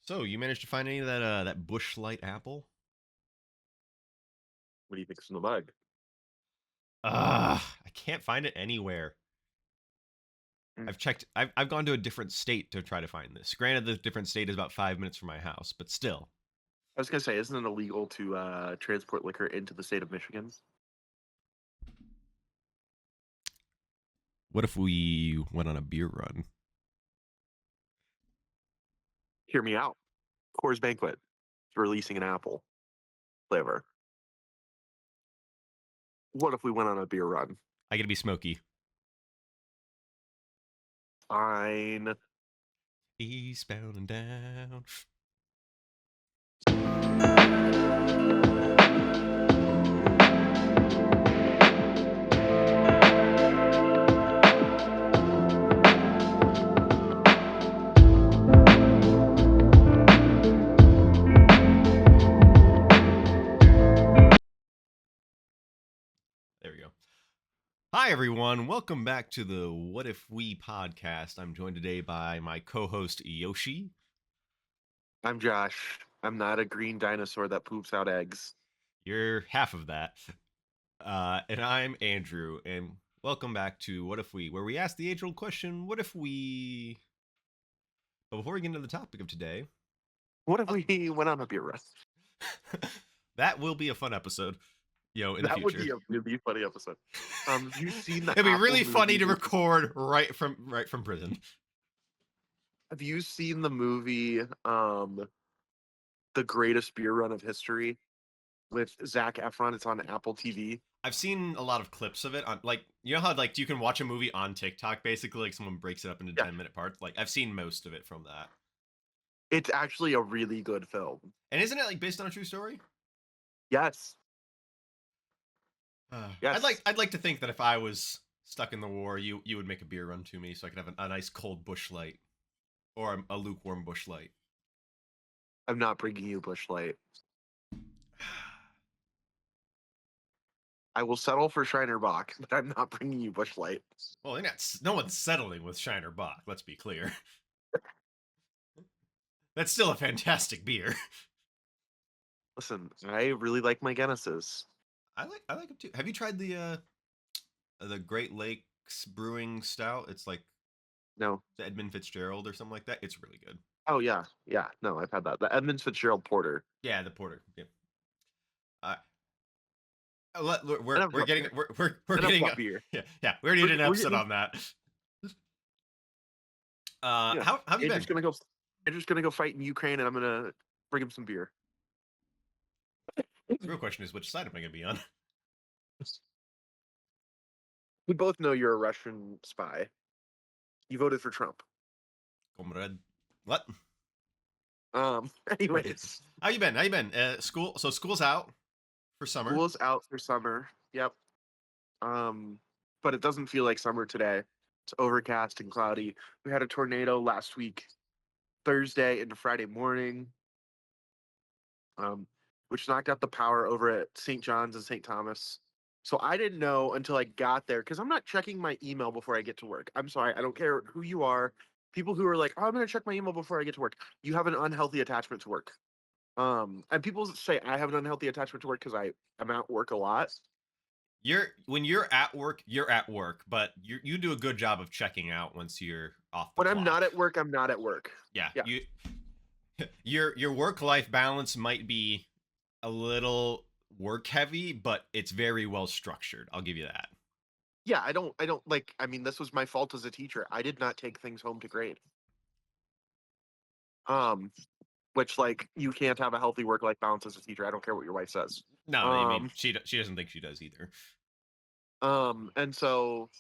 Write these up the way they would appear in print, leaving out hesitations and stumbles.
So you managed to find any of that Bush Light apple? What do you think's in the mug? I can't find it anywhere. Mm. I've checked. I've gone to a different state to try to find this. Granted, the different state is about 5 minutes from my house, but still. I was gonna say, isn't it illegal to transport liquor into the state of Michigan? What if we went on a beer run? Hear me out. Coors Banquet is releasing an apple flavor. What if we went on a beer run? I gotta be smoky. Fine. Eastbound and down. There we go. Hi everyone, welcome back to the What If We podcast. I'm joined today by my co-host Yoshi. I'm Josh. I'm not a green dinosaur that poops out eggs. You're half of that. And I'm Andrew, and welcome back to What If We, where we ask the age-old question, what if we... But before we get into the topic of today, What if we went on a beer run? that will be a fun episode, in the That would future. be a funny episode. Have you seen the It'd be Apple really funny to movie? record right from prison. Have you seen the movie The Greatest Beer Run of History with Zach Efron? It's on Apple TV. I've seen a lot of clips of it on, like, you know how, like, you can watch a movie on TikTok, basically, like, someone breaks it up into Yeah. 10-minute parts? Like, I've seen most of it from that. It's actually a really good film. And isn't it, like, based on a true story? Yes. I'd Yes. like to think that if I was stuck in the war, you would make a beer run to me so I could have a nice cold Bush Light or a lukewarm Bush Light. I'm not bringing you Bush Light. I will settle for Shiner Bock, but I'm not bringing you Bush Light. Well, no one's settling with Shiner Bock. Let's be clear. That's still a fantastic beer. Listen, I really like my Guinnesses. I like them too. Have you tried the Great Lakes Brewing Stout? It's like No. the Edmund Fitzgerald or something like that. It's really good. Oh yeah, yeah. No, I've had that. The Edmunds Fitzgerald Porter. Yeah, the porter. Yeah. We're Enough getting we're enough getting about beer. yeah we already did an We're episode getting, on that. yeah. How have you been? Andrew's gonna go fight in Ukraine, and I'm gonna bring him some beer. The real question is, which side am I gonna be on? We both know you're a Russian spy. You voted for Trump. Comrade. What? Anyways, How you been? How you been? School's out for summer. school's out for summer. Yep. But it doesn't feel like summer today. It's overcast and cloudy. We had a tornado last week, Thursday into Friday morning, which knocked out the power over at St. John's and St. Thomas. So I didn't know until I got there because I'm not checking my email before I get to work. I'm sorry, I don't care who you are. People who are like, "Oh, I'm gonna check my email before I get to work." You have an unhealthy attachment to work. And people say I have an unhealthy attachment to work because I'm at work a lot. When you're at work, but you do a good job of checking out once you're off the When clock. I'm not at work, I'm not at work. Yeah, Yeah. your work life balance might be a little work heavy, but it's very well structured. I'll give you that. Yeah, I don't like, I mean, this was my fault as a teacher. I did not take things home to grade. Which, like, you can't have a healthy work-life balance as a teacher. I don't care what your wife says. No, I mean she doesn't think she does either. And so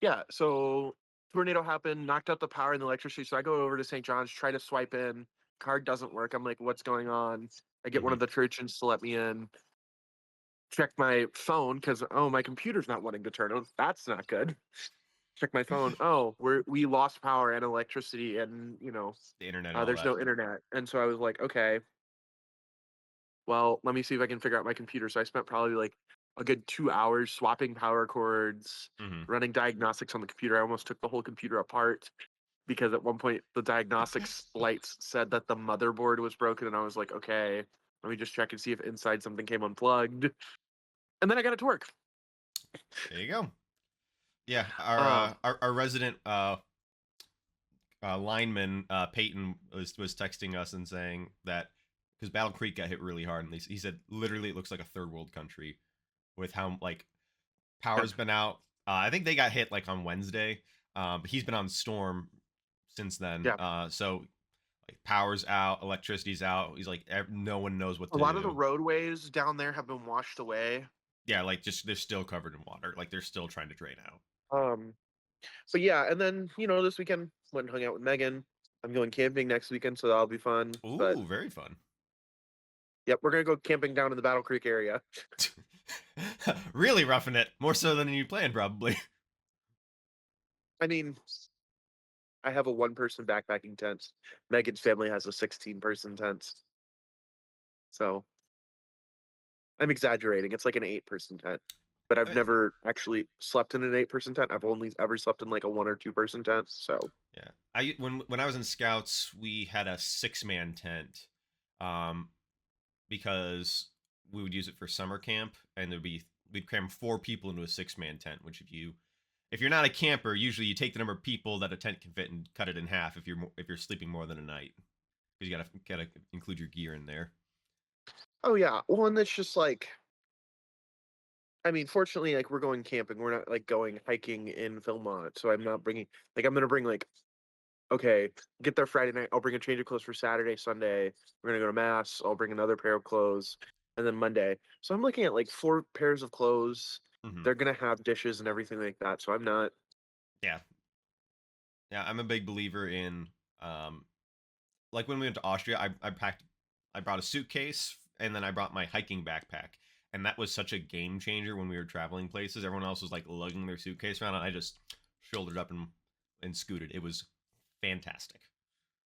yeah, so tornado happened, knocked out the power and the electricity. So I go over to St. John's, try to swipe in, card doesn't work. I'm like, what's going on? I get one of the church agents to let me in. Check my phone because my computer's not wanting to turn on. That's not good. Check my phone. Oh, we lost power and electricity, and The internet and all there's that. no internet. And so I was like, okay, well, let me see if I can figure out my computer. So I spent probably like a good 2 hours swapping power cords, running diagnostics on the computer. I almost took the whole computer apart because at one point the diagnostics lights said that the motherboard was broken, and I was like, okay, let me just check and see if inside something came unplugged, and then I got it to work. There you go. Yeah, Um, our resident lineman Peyton was texting us and saying that because Battle Creek got hit really hard, and he said literally it looks like a third world country with how like yeah. power's been out. I think they got hit like on Wednesday, but he's been on storm since then. Yeah. So like power's out, electricity's out. He's like no one knows what A to lot of the do. roadways down there have been washed away. Yeah, like just they're still covered in water. Like they're still trying to drain out. Um, but yeah, and then this weekend went and hung out with Megan. I'm going camping next weekend, so that'll be fun. But Ooh, very fun. yep, we're gonna go camping down in the Battle Creek area. Really roughing it, more so than you planned, probably. I mean, I have a one-person backpacking tent. Megan's family has a 16-person tent, so I'm exaggerating. It's like an 8-person tent, but I've I, never actually slept in an 8-person tent. I've only ever slept in like a 1 or 2-person tent. So yeah, when I was in Scouts, we had a 6-man tent, um, because we would use it for summer camp, and we'd cram 4 people into a 6-man tent. Which if you're not a camper, usually you take the number of people that a tent can fit and cut it in half if you're sleeping more than a night, because you gotta include your gear in there. oh yeah, well, and it's just like, I mean, fortunately, like we're going camping. We're not like going hiking in Philmont, so I'm not bringing like I'm gonna bring like okay, get there Friday night. I'll bring a change of clothes for Saturday, Sunday. We're gonna go to mass. I'll bring another pair of clothes, and then Monday. So I'm looking at like 4 pairs of clothes. Hmm. They're gonna have dishes and everything like that. So I'm not. Yeah, yeah, I'm a big believer in um, like when we went to Austria, I brought a suitcase and then I brought my hiking backpack, and that was such a game changer when we were traveling places. Everyone else was like lugging their suitcase around, and I just shouldered up and scooted. It was fantastic.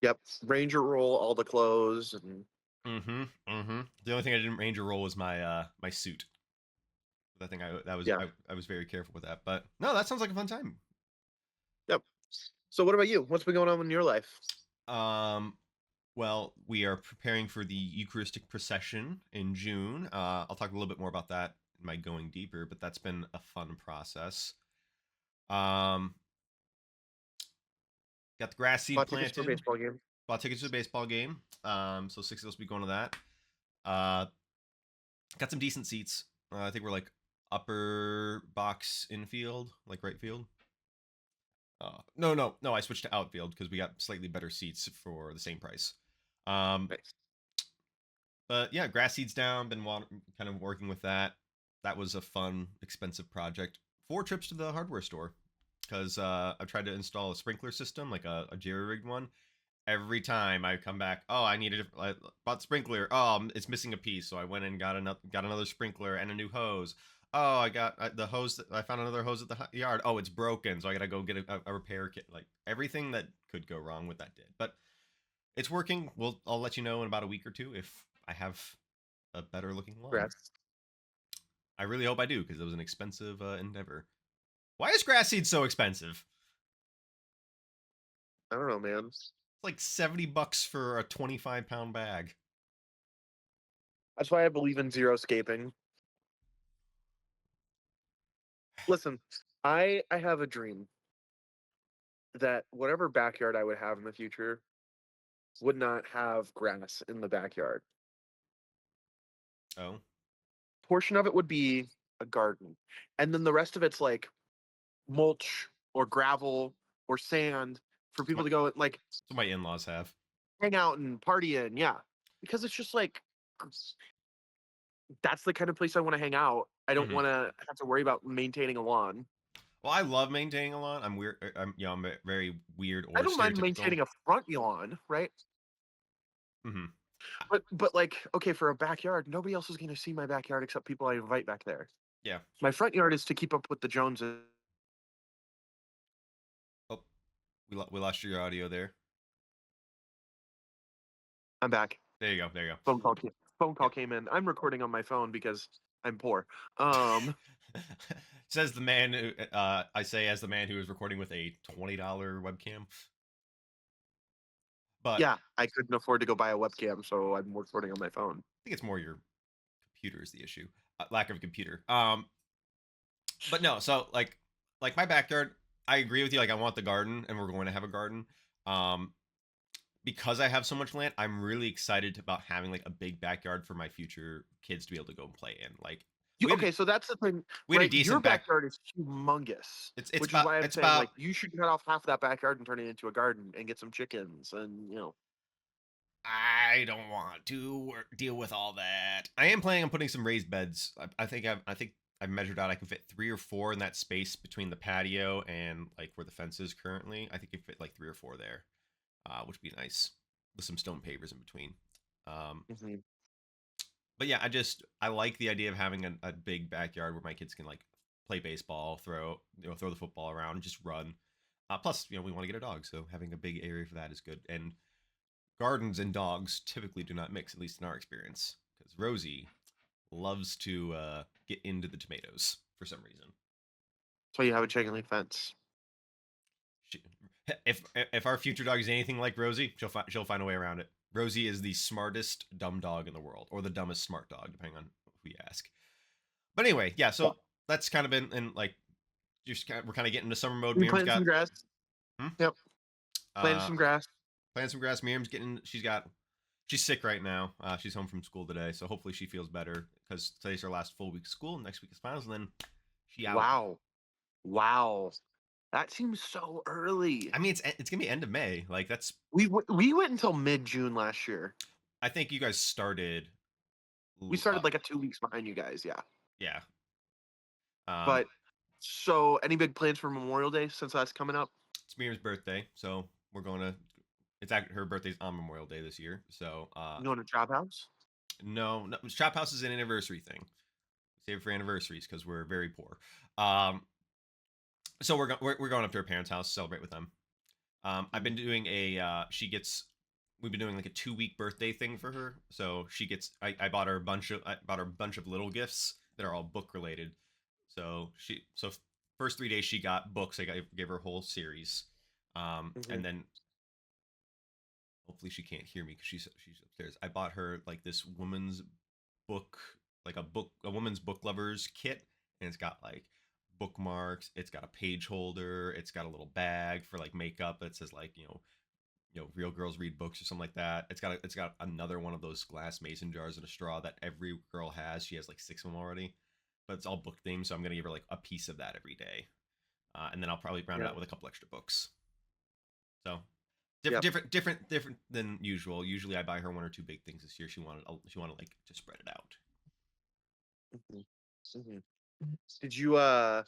Yep, Ranger roll all the clothes and Mm-hmm. Mm-hmm. The only thing I didn't ranger roll was my suit. I think yeah, I was very careful with that. But no, that sounds like a fun time. yep. So what about you? What's been going on in your life? Um, well, we are preparing for the Eucharistic procession in June. I'll talk a little bit more about that in my going deeper, but that's been a fun process. Um, got the grass seed Bought tickets for a planted. baseball game. Bought tickets to the baseball game. So 6 of us will be going to that. Uh, got some decent seats. I think we're like upper box infield, like right field. No. I switched to outfield because we got slightly better seats for the same price. Um, Nice. but yeah, grass seeds down. Kind of working with that. That was a fun, expensive project. 4 trips to the hardware store because I've tried to install a sprinkler system, like a jerry rigged one. Every time I come back, oh, I bought sprinkler. Oh, it's missing a piece, so I went and got another sprinkler and a new hose. Oh, I got the hose. I found another hose at the yard. Oh, it's broken, so I gotta go get a repair kit. Like everything that could go wrong with that did, but it's working. I'll let you know in about a week or two if I have a better looking lawn. Congrats. I really hope I do because it was an expensive endeavor. Why is grass seed so expensive? I don't know, man. It's like $70 for a 25-pound bag. That's why I believe in zero scaping. Listen, I have a dream that whatever backyard I would have in the future would not have grass in the backyard. Oh, Portion of it would be a garden, and then the rest of it's like mulch or gravel or sand for so people to go and like my in-laws have. hang out and party in. Yeah, because it's just like that's the kind of place I want to hang out. I don't Hmm. want to have to worry about maintaining a lawn. Well, I love maintaining a lawn. I'm weird. I'm very weird I or don't mind stereotypical. maintaining a front lawn, right? Hmm. But like, okay, for a backyard, nobody else is going to see my backyard except people I invite back there. Yeah. My front yard is to keep up with the Joneses. Oh, we lost your audio there. I'm back. There you go. There you go. Phone call Yep. came in. I'm recording on my phone because I'm poor. Um, Says the man who I say as the man who is recording with a $20 webcam. But Yeah, I couldn't afford to go buy a webcam, so I'm recording on my phone. I think it's more your computer is the issue, lack of a computer. But no, so like my backyard, I agree with you. Like I want the garden, and we're going to have a garden. Um, because I have so much land, I'm really excited about having like a big backyard for my future kids to be able to go and play in. Like we had, Okay, so that's the thing, we had a right? Your decent back. backyard is humongous, It's which is about why I'm it's saying like about you should cut off half that backyard and turn it into a garden and get some chickens and I don't want to deal with all that. I am planning on putting some raised beds. I think I've measured out I can fit 3 or 4 in that space between the patio and like where the fence is currently. I think I fit like 3 or 4 there, which would be nice with some stone pavers in between. Um, Mhm. but yeah, I like the idea of having a big backyard where my kids can like play baseball, throw the football around, and just run. Plus, we want to get a dog, so having a big area for that is good. And gardens and dogs typically do not mix, at least in our experience, because Rosie loves to get into the tomatoes for some reason. So you have a chain link fence. She, if our future dog is anything like Rosie, she'll find a way around it. Rosie is the smartest dumb dog in the world, or the dumbest smart dog, depending on who you ask. But anyway, yeah. Yeah. So that's kind of been and like we're kind of getting into summer mode. You Miriam's planting some got grass? hmm? Yep. Planting uh some grass. planting some grass. Miriam's getting she's sick right now. She's home from school today, so hopefully she feels better because today's her last full week of school. Next week is finals, and then she out. Wow. Wow. That seems so early. I mean, it's gonna be end of May. Like that's We went until mid-June last year. I think you guys started. We started like a 2 weeks behind you guys, yeah. Yeah. But so any big plans for Memorial Day since that's coming up? It's Miriam's birthday, so we're going to. It's actually her birthday's on Memorial Day this year, so You going to Chop House? no, Shop House is an anniversary thing. Save it for anniversaries because we're very poor. So we're going up to her parents' house to celebrate with them. I've been doing we've been doing like a 2 week birthday thing for her. So she gets I bought her a bunch of little gifts that are all book related. So first 3 days she got books. Gave her a whole series. And then hopefully she can't hear me because she's upstairs. I bought her like this woman's book, like a woman's book lovers kit, and it's got like bookmarks. It's got a page holder. It's got a little bag for like makeup that says like real girls read books or something like that. It's got another one of those glass mason jars and a straw that every girl has. She has like 6 of them already, but it's all book themed. So I'm gonna give her like a piece of that every day, and then I'll probably round it out with a couple extra books. So different than usual. Usually I buy her 1 or 2 big things. This year she wanted like to spread it out. Did you what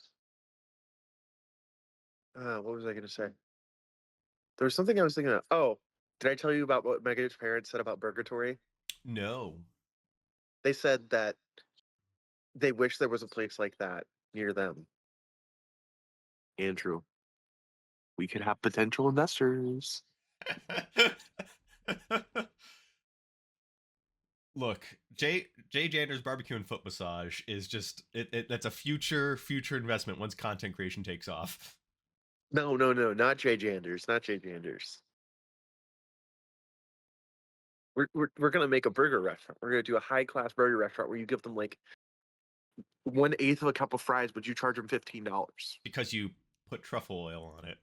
was I gonna say? There was something I was thinking of. Oh, did I tell you about what Megan's parents said about Burgatory? No. They said that they wish there was a place like that near them. Andrew, we could have potential investors. Look, Jay Jander's barbecue and foot massage is just that's a future investment once content creation takes off. No, not Jay Janders, not Jay Janders. We're gonna make a burger restaurant. We're gonna do a high class burger restaurant where you give them like 1/8 of a cup of fries, but you charge them $15 because you put truffle oil on it.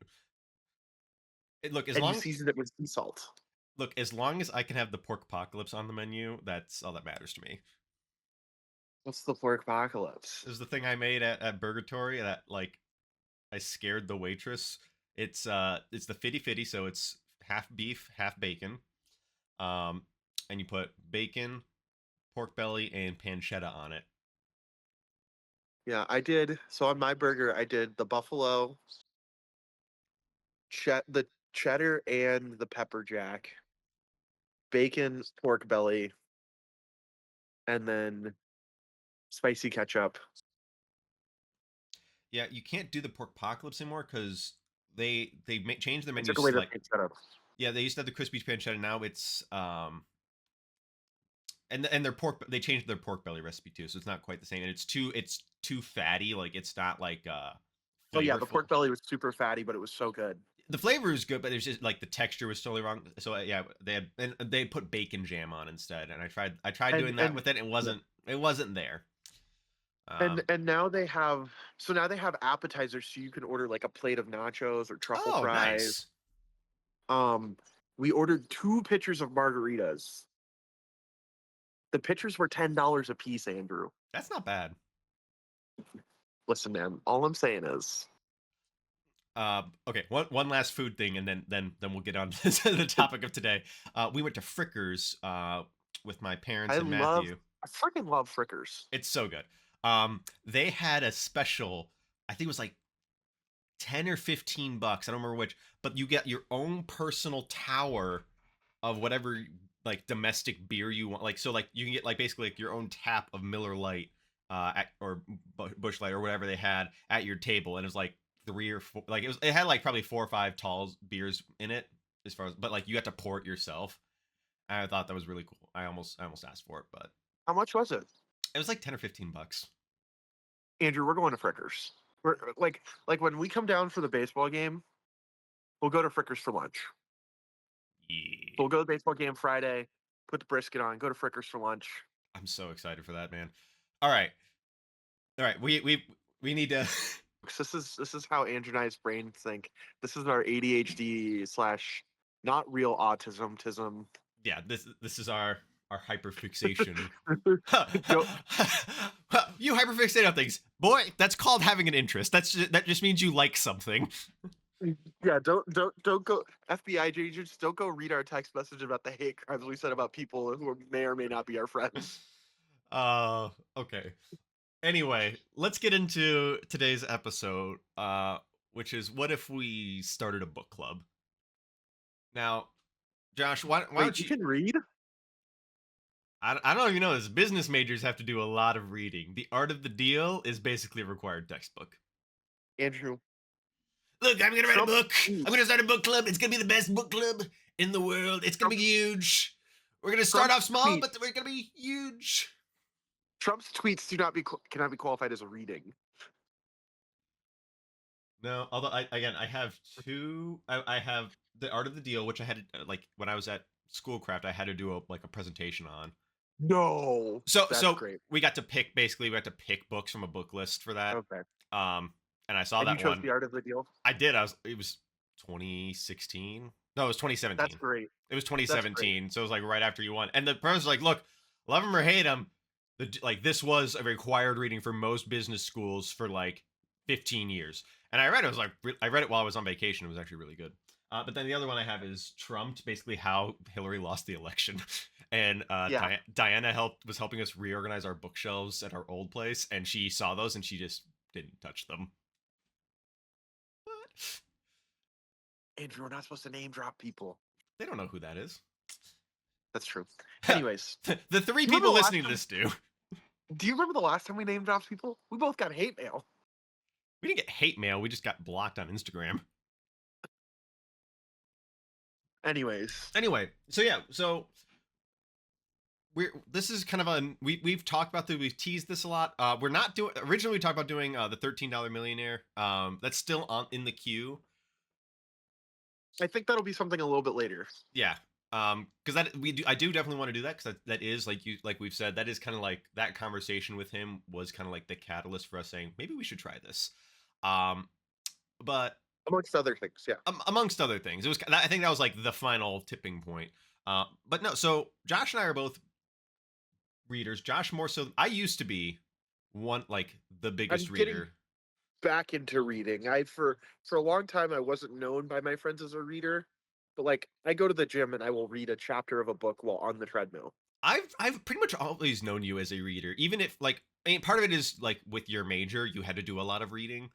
Look, you season it with sea salt. Look, as long as I can have the pork apocalypse on the menu, that's all that matters to me. What's the pork apocalypse? This is the thing I made at Burgatory that like I scared the waitress. It's the fitty fitty, so it's half beef, half bacon. And you put bacon, pork belly, and pancetta on it. Yeah, I did. So on my burger, I did the buffalo, the cheddar, and the pepper jack, bacon, pork belly, and then spicy ketchup. Yeah, you can't do the pork apocalypse anymore because they changed the menu. Took away the pancetta. Yeah, they used to have the crispy pancetta. Now it's and their pork, they changed their pork belly recipe too, so it's not quite the same, and it's too fatty. Like it's not like Oh yeah, the pork belly was super fatty, but it was so good. the flavor is good, but it's just like the texture was totally wrong. So yeah, they put bacon jam on instead, and I tried and doing that and with it. yeah. It wasn't there. And now they have so now they have appetizers, so you can order like a plate of nachos or truffle Oh, fries. nice. Um, we ordered 2 pitchers of margaritas. The pitchers were $10 a piece, Andrew. That's not bad. Listen, man, all I'm saying is Okay, one last food thing, and then we'll get on to the topic of today. We went to Frickers with my parents I and love Matthew. I freaking love Frickers. It's so good. They had a special. I think it was like 10 or 15 bucks. I don't remember which, but you get your own personal tower of whatever like domestic beer you want. Like so, like you can get like basically like your own tap of Miller Lite, or Busch Light or whatever they had at your table, and it was like 3 or 4. Like it had like probably 4 or 5 tall beers in it, as far as, but like you got to pour it yourself. And I thought that was really cool. I almost asked for it, but How much was it? it was like 10 or 15 bucks. Andrew, we're going to Frickers. We're like when we come down for the baseball game, we'll go to Frickers for lunch. So Yeah, we'll go to the baseball game Friday, put the brisket on, go to Frickers for lunch. I'm so excited for that, man. All right, all right. We need to. This is how Andrew and I's brains think. This is our ADHD slash not real autism tism. Yeah, this is our hyperfixation. Don't You hyperfixate on things, boy. That's called having an interest. That just means you like something. yeah, don't go FBI agents. Don't go read our text message about the hate crimes we said about people who may or may not be our friends. Okay. Anyway, let's get into today's episode, which is what if we started a book club? Now, Josh, why Wait, don't you you? can read? I don't even know this. Business majors have to do a lot of reading. The Art of the Deal is basically a required textbook. Andrew, Look, I'm gonna write a Trump book. I'm tweets. gonna start a book club. It's gonna be the best book club in the world. It's gonna be Trump, huge. We're gonna start off Trump's small, tweets. but we're gonna be huge. Trump's tweets do not be cannot be qualified as a reading. No, although I have two. I have the Art of the Deal, which I had to, like when I was at Schoolcraft, I had to do a presentation on. No, that's So great. we got to pick basically we got to pick books from a book list for that. Okay, Um, and I saw and you that chose one. the art of the deal. I did. It was 2016. No, it was That's 2017. great. It was That's great. 2017. So it was like right after you won. And the person's like, look, love him or hate him, like this was a required reading for most business schools for like 15 years. And I read it. I was like, I read it while I was on vacation. It was actually really good. But then the other one I have is Trumped, basically how Hillary lost the election. And Yeah, Diana was helping us reorganize our bookshelves at our old place, and she saw those and she just didn't touch them. What? Andrew, we're not supposed to name drop people. They don't know who that is. That's true. Anyways, The three do you remember people the last listening to time? this do. Do you remember the last time we name dropped people? We both got hate mail. We didn't get hate mail. We just got blocked on Instagram. Anyways, Anyway, so yeah, so this is kind of we've talked about this, we've teased this a lot. We're not doing originally we talked about doing the $13 millionaire. That's still on in the queue. I think that'll be something a little bit later. Yeah. Because I do definitely want to do that because that is like we've said, that is kind of like that conversation with him was kind of like the catalyst for us saying maybe we should try this. Um, but Amongst other things, yeah. amongst other things, it was I think that was like the final tipping point. But no, so Josh and I are both readers. Josh more so. I used to be one like the biggest I'm getting reader. back into reading. For a long time I wasn't known by my friends as a reader, but like I go to the gym and I will read a chapter of a book while on the treadmill. I've pretty much always known you as a reader, even if like I mean part of it is like with your major you had to do a lot of reading,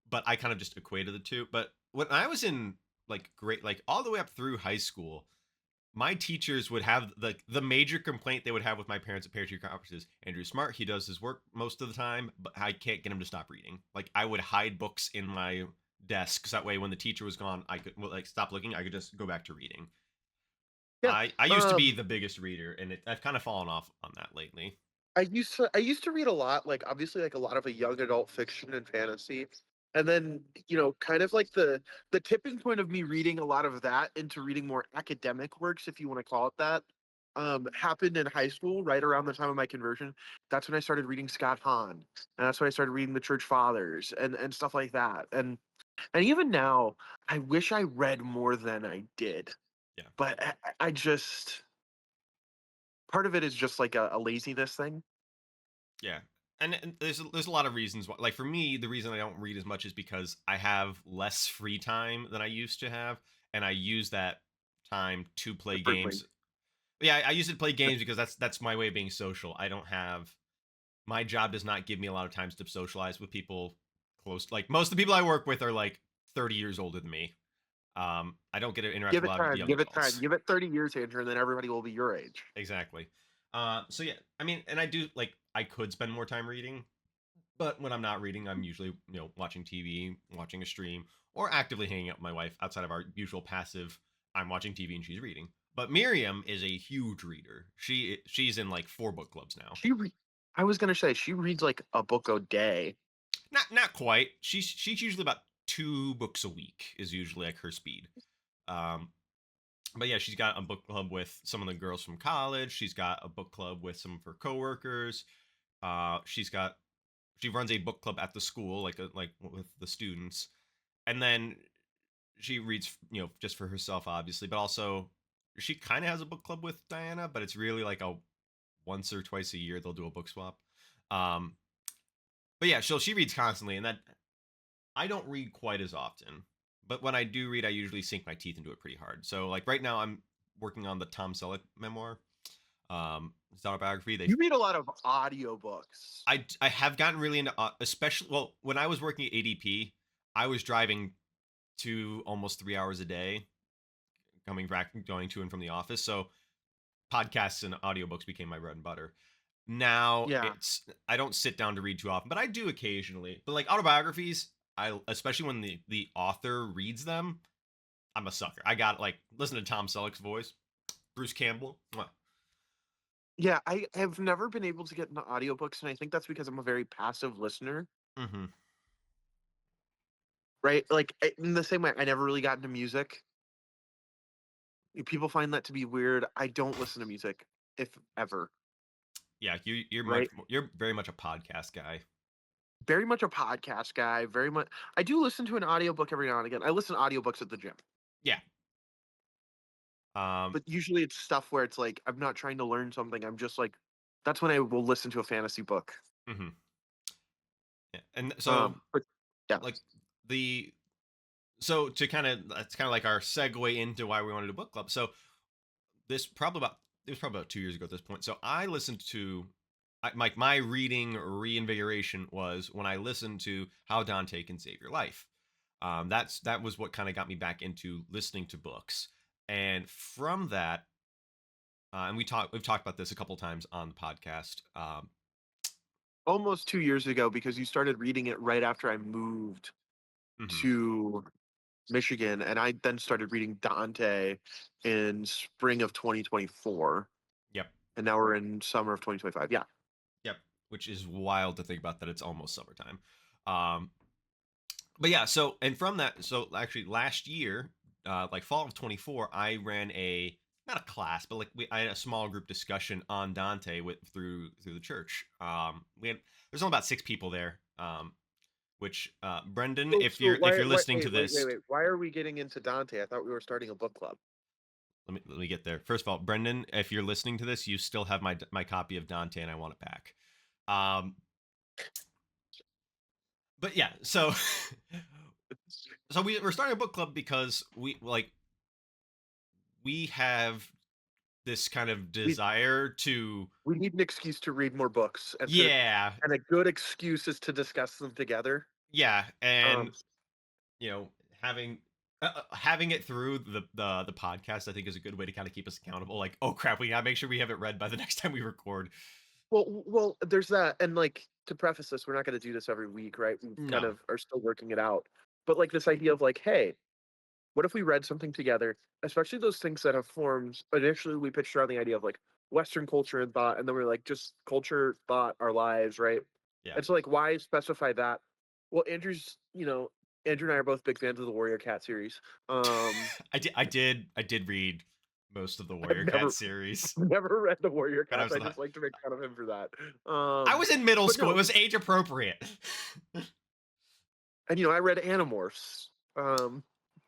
but I kind of just equated the two. But when I was in like great like all the way up through high school, my teachers would have the major complaint they would have with my parents at parent teacher conferences. Andrew's smart, he does his work most of the time, but I can't get him to stop reading. Like I would hide books in my desk so that way when the teacher was gone I could like stop looking, I could just go back to reading. Yeah. I used to be the biggest reader, and I've kind of fallen off on that lately. I used to read a lot, like obviously like a lot of a young adult fiction and fantasy. and then kind of like the tipping point of me reading a lot of that into reading more academic works, if you want to call it that, happened in high school, right around the time of my conversion. That's when I started reading Scott Hahn, and that's when I started reading the Church Fathers and stuff like that. And even now, I wish I read more than I did, Yeah. but I just, part of it is just like a laziness thing. Yeah. And there's a lot of reasons why. Like for me, the reason I don't read as much is because I have less free time than I used to have, and I use that time to play Differently. games. Yeah, I use it to play games because that's my way of being social. I don't have my job does not give me a lot of times to socialize with people close. Like most of the people I work with are like 30 years older than me. I don't get to interact Give with a it lot of time. young Give it time. adults. Give it 30 years, Andrew, and then everybody will be your age. Exactly. So yeah, I mean, and I do like I could spend more time reading, but when I'm not reading, I'm usually watching TV, watching a stream, or actively hanging out with my wife outside of our usual passive. I'm watching TV and she's reading. But Miriam is a huge reader. She's in like 4 book clubs now. I was gonna say she reads like a book a day. Not quite. She's usually about 2 books a week is usually like her speed. Um, but yeah, she's got a book club with some of the girls from college. She's got a book club with some of her coworkers. She runs a book club at the school, like with the students, and then she reads, just for herself, obviously, but also she kind of has a book club with Diana, but it's really like a once or twice a year they'll do a book swap. Um, but yeah, she reads constantly, and that I don't read quite as often, but when I do read, I usually sink my teeth into it pretty hard. So like right now, I'm working on the Tom Selleck memoir, his autobiography. You read a lot of audiobooks. I have gotten really into, especially well when I was working at ADP, I was driving to almost 3 hours a day, coming back, going to and from the office. So podcasts and audiobooks became my bread and butter. Now Yeah. it's I don't sit down to read too often, but I do occasionally. But like autobiographies, I especially when the author reads them, I'm a sucker. I got like listen to Tom Selleck's voice, Bruce Campbell. Yeah, I have never been able to get into audiobooks, and I think that's because I'm a very passive listener, Mm-hmm. right? Like in the same way, I never really got into music. People find that to be weird. I don't listen to music, if ever, Yeah, right? you're very much a podcast guy. Very much a podcast guy. Very much. I do listen to an audiobook every now and again. I listen to audiobooks at the gym, Yeah. Um. but usually it's stuff where it's like I'm not trying to learn something. I'm just like, that's when I will listen to a fantasy book. Mm-hmm. Yeah. And so But yeah. like the so to kind of that's kind of like our segue into why we wanted a book club. So this probably about it was probably about 2 years ago at this point. So I listened to my reading reinvigoration was when I listened to How Dante Can Save Your Life. That was what kind of got me back into listening to books, and from that, and we've talked about this a couple times on the podcast. Almost 2 years ago, because you started reading it right after I moved Mhm. to Michigan, and I then started reading Dante in spring of 2024, Yep, and now we're in summer of 2025. Yeah. yep, which is wild to think about that it's almost summertime. Um, but yeah, so and from that, so actually last year, like fall of 24, I ran a not a class, but like I had a small group discussion on Dante with through the church. We had there's only about 6 people there. Which Brendan, So, if so you're listening to wait, this, why are we getting into Dante? I thought we were starting a book club. let me get there. First of all, Brendan, if you're listening to this, you still have my copy of Dante, and I want it back. Um, but yeah, so we're starting a book club because we have this kind of We desire to we need an excuse to read more books, yeah and a good excuse is to discuss them together. yeah and Um, you know having having it through the podcast I think is a good way to kind of keep us accountable, like oh crap we gotta make sure we have it read by the next time we record. well, there's that, and like to preface this, we're not going to do this every week, right? We kind No. of are still working it out, but like this idea of like, hey, what if we read something together? Especially those things that have formed. Initially, we pitched around the idea of like Western culture and thought, and then we're like, just culture, thought, our lives, right? Yeah. And so, like, why specify that? Well, Andrew and I are both big fans of the Warrior Cat series. I did read most of the I've Warrior Cat never series never read the Warrior when I Cats. was I in high. just like to make fun of him for that. I was in middle But school. It no, was age appropriate. and I read Animorphs. Um,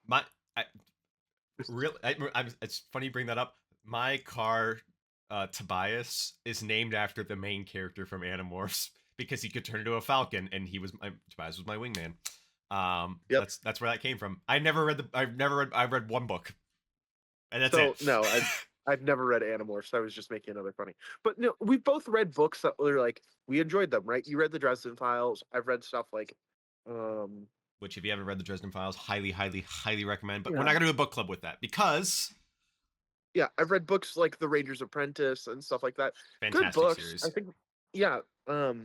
My I, real it's funny you bring that up. My car, Tobias, is named after the main character from Animorphs because he could turn into a falcon, and Tobias was my wingman. yep. That's where that came from. I read one book, and that's it. So no, I've never read Animorphs. I was just making another funny. But no, we've both read books that were like we enjoyed them, right? You read the Dresden Files. I've read stuff like, um, Which, if you haven't read the Dresden Files, highly, highly, highly recommend. But we're yeah, not gonna do a book club with that because yeah. I've read books like The Ranger's Apprentice and stuff like that. Good fantastic books, I series. think. Yeah. Um,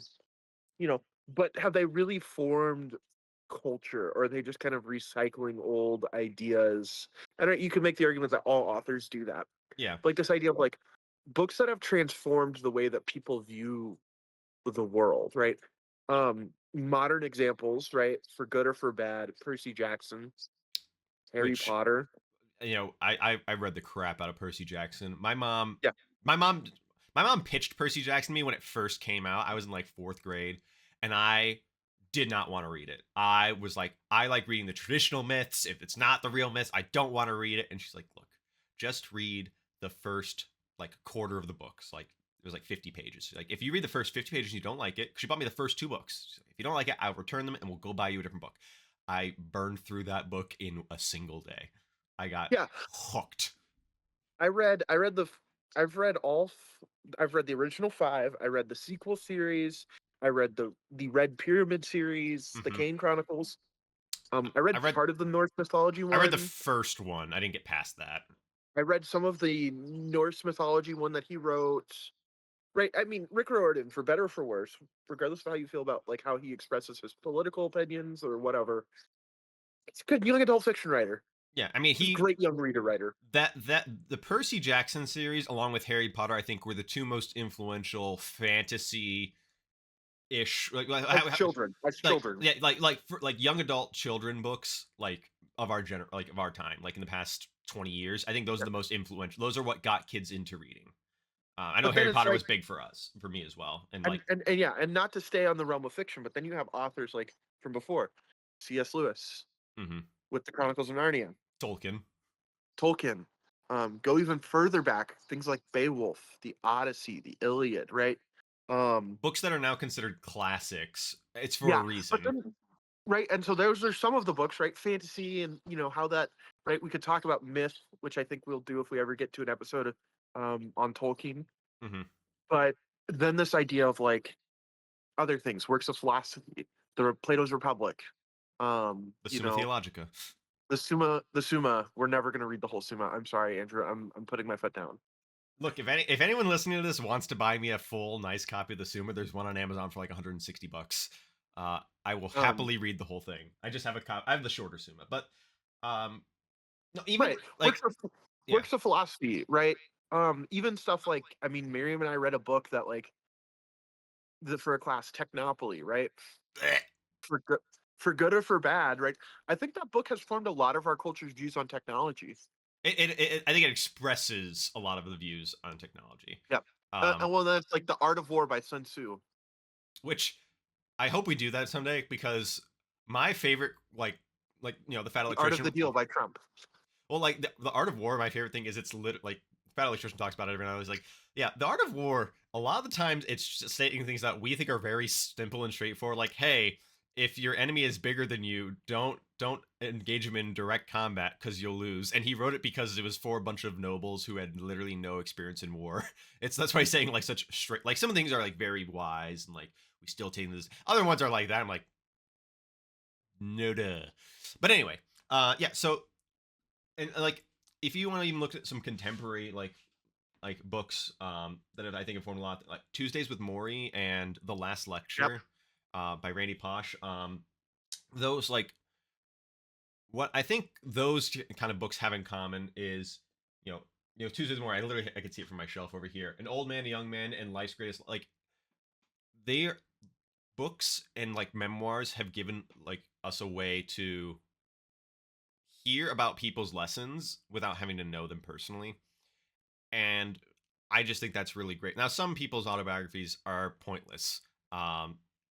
but have they really formed culture, or are they just kind of recycling old ideas? And you can make the argument that all authors do that. Yeah, Like this idea of like books that have transformed the way that people view the world, right? Modern examples, right? For good or for bad, Percy Jackson, Harry which Potter. I read the crap out of Percy Jackson. Yeah, My mom, my mom pitched Percy Jackson to me when it first came out. I was in like fourth grade, and I did not want to read it. I was like, I like reading the traditional myths. If it's not the real myths, I don't want to read it. And she's like, look, just read the first like quarter of the books. Like it was like 50 pages. Like if you read the first 50 pages and you don't like it, she bought me the first two books. Like, if you don't like it, I'll return them and we'll go buy you a different book. I burned through that book in a single day. I got yeah. hooked. I've read I've read the original five. I read the sequel series. I read the Red Pyramid series, the Mm-hmm. Kane Chronicles. I I read read part of the Norse mythology I read the one. first one. I didn't get past that. I read some of the Norse mythology one that he wrote. Right. I mean, Rick Riordan, for better or for worse, regardless of how you feel about like how he expresses his political opinions or whatever, it's good young adult fiction writer. Yeah, I mean He's a he great young reader writer. that the Percy Jackson series, along with Harry Potter, I think were the two most influential fantasy ish As like children. yeah for, like young adult children books like of our time, like in the past 20 years. I think those are Yeah. the most influential. Those are what got kids into reading. I know But then Harry it's Potter like, was big for me as well, and like and yeah, and not to stay on the realm of fiction, but then you have authors like from before, C.S. Lewis mm-hmm, with the Chronicles of Narnia, Tolkien. Tolkien. Go even further back, things like Beowulf, the Odyssey, the Iliad, right? Um, Books that are now considered classics. It's for a yeah, but reason. then right, and so those are some of the books, right? Fantasy, and how that, right? We could talk about myth, which I think we'll do if we ever get to an episode on Tolkien. Mm-hmm. But then this idea of like other things, works of philosophy, the Plato's Republic, um, The you Summa know, Theologica. the Summa. We're never going to read the whole Summa. I'm sorry, Andrew. I'm putting my foot down. Look, if anyone listening to this wants to buy me a full nice copy of the Summa, there's one on Amazon for like 160 bucks. I will Um, happily read the whole thing. I just have I have the shorter Summa, but um, no, even right, like yeah, works of philosophy, right? Even stuff like, I mean, Miriam and I read a book that like for a class, Technopoly, right? For good, for good or for bad, right? I think that book has formed a lot of our culture's views on technology. I think it expresses a lot of the views on technology. Yeah. Um, And well, that's like The Art of War by Sun Tzu. which I hope we do that someday because my favorite the Fat The Art of the Electrician. Deal by Trump. Well, like the Art of War, my favorite thing is it's like Fat Electrician talks about it every now and then. It's like, yeah, the Art of War. A lot of the times, it's just stating things that we think are very simple and straightforward. Like, hey, if your enemy is bigger than you, don't engage him in direct combat because you'll lose. And he wrote it because it was for a bunch of nobles who had literally no experience in war. That's why he's saying like such straight. Like some of the things are like very wise and like we still take this. Other ones are like that. I'm like, no duh. But anyway, yeah. So and like if you want to even look at some contemporary like books that I think informed a lot, like Tuesdays with Maury and The Last Yep. Lecture by Randy Posh. Those like what I think those kind of books have in common is Tuesdays with Maury. I could see it from my shelf over here. An Old Man, a Young Man, and Life's Greatest. Like they books and like memoirs have given like us a way to hear about people's lessons without having to know them personally. And I just think that's really great. Now, some people's autobiographies are pointless.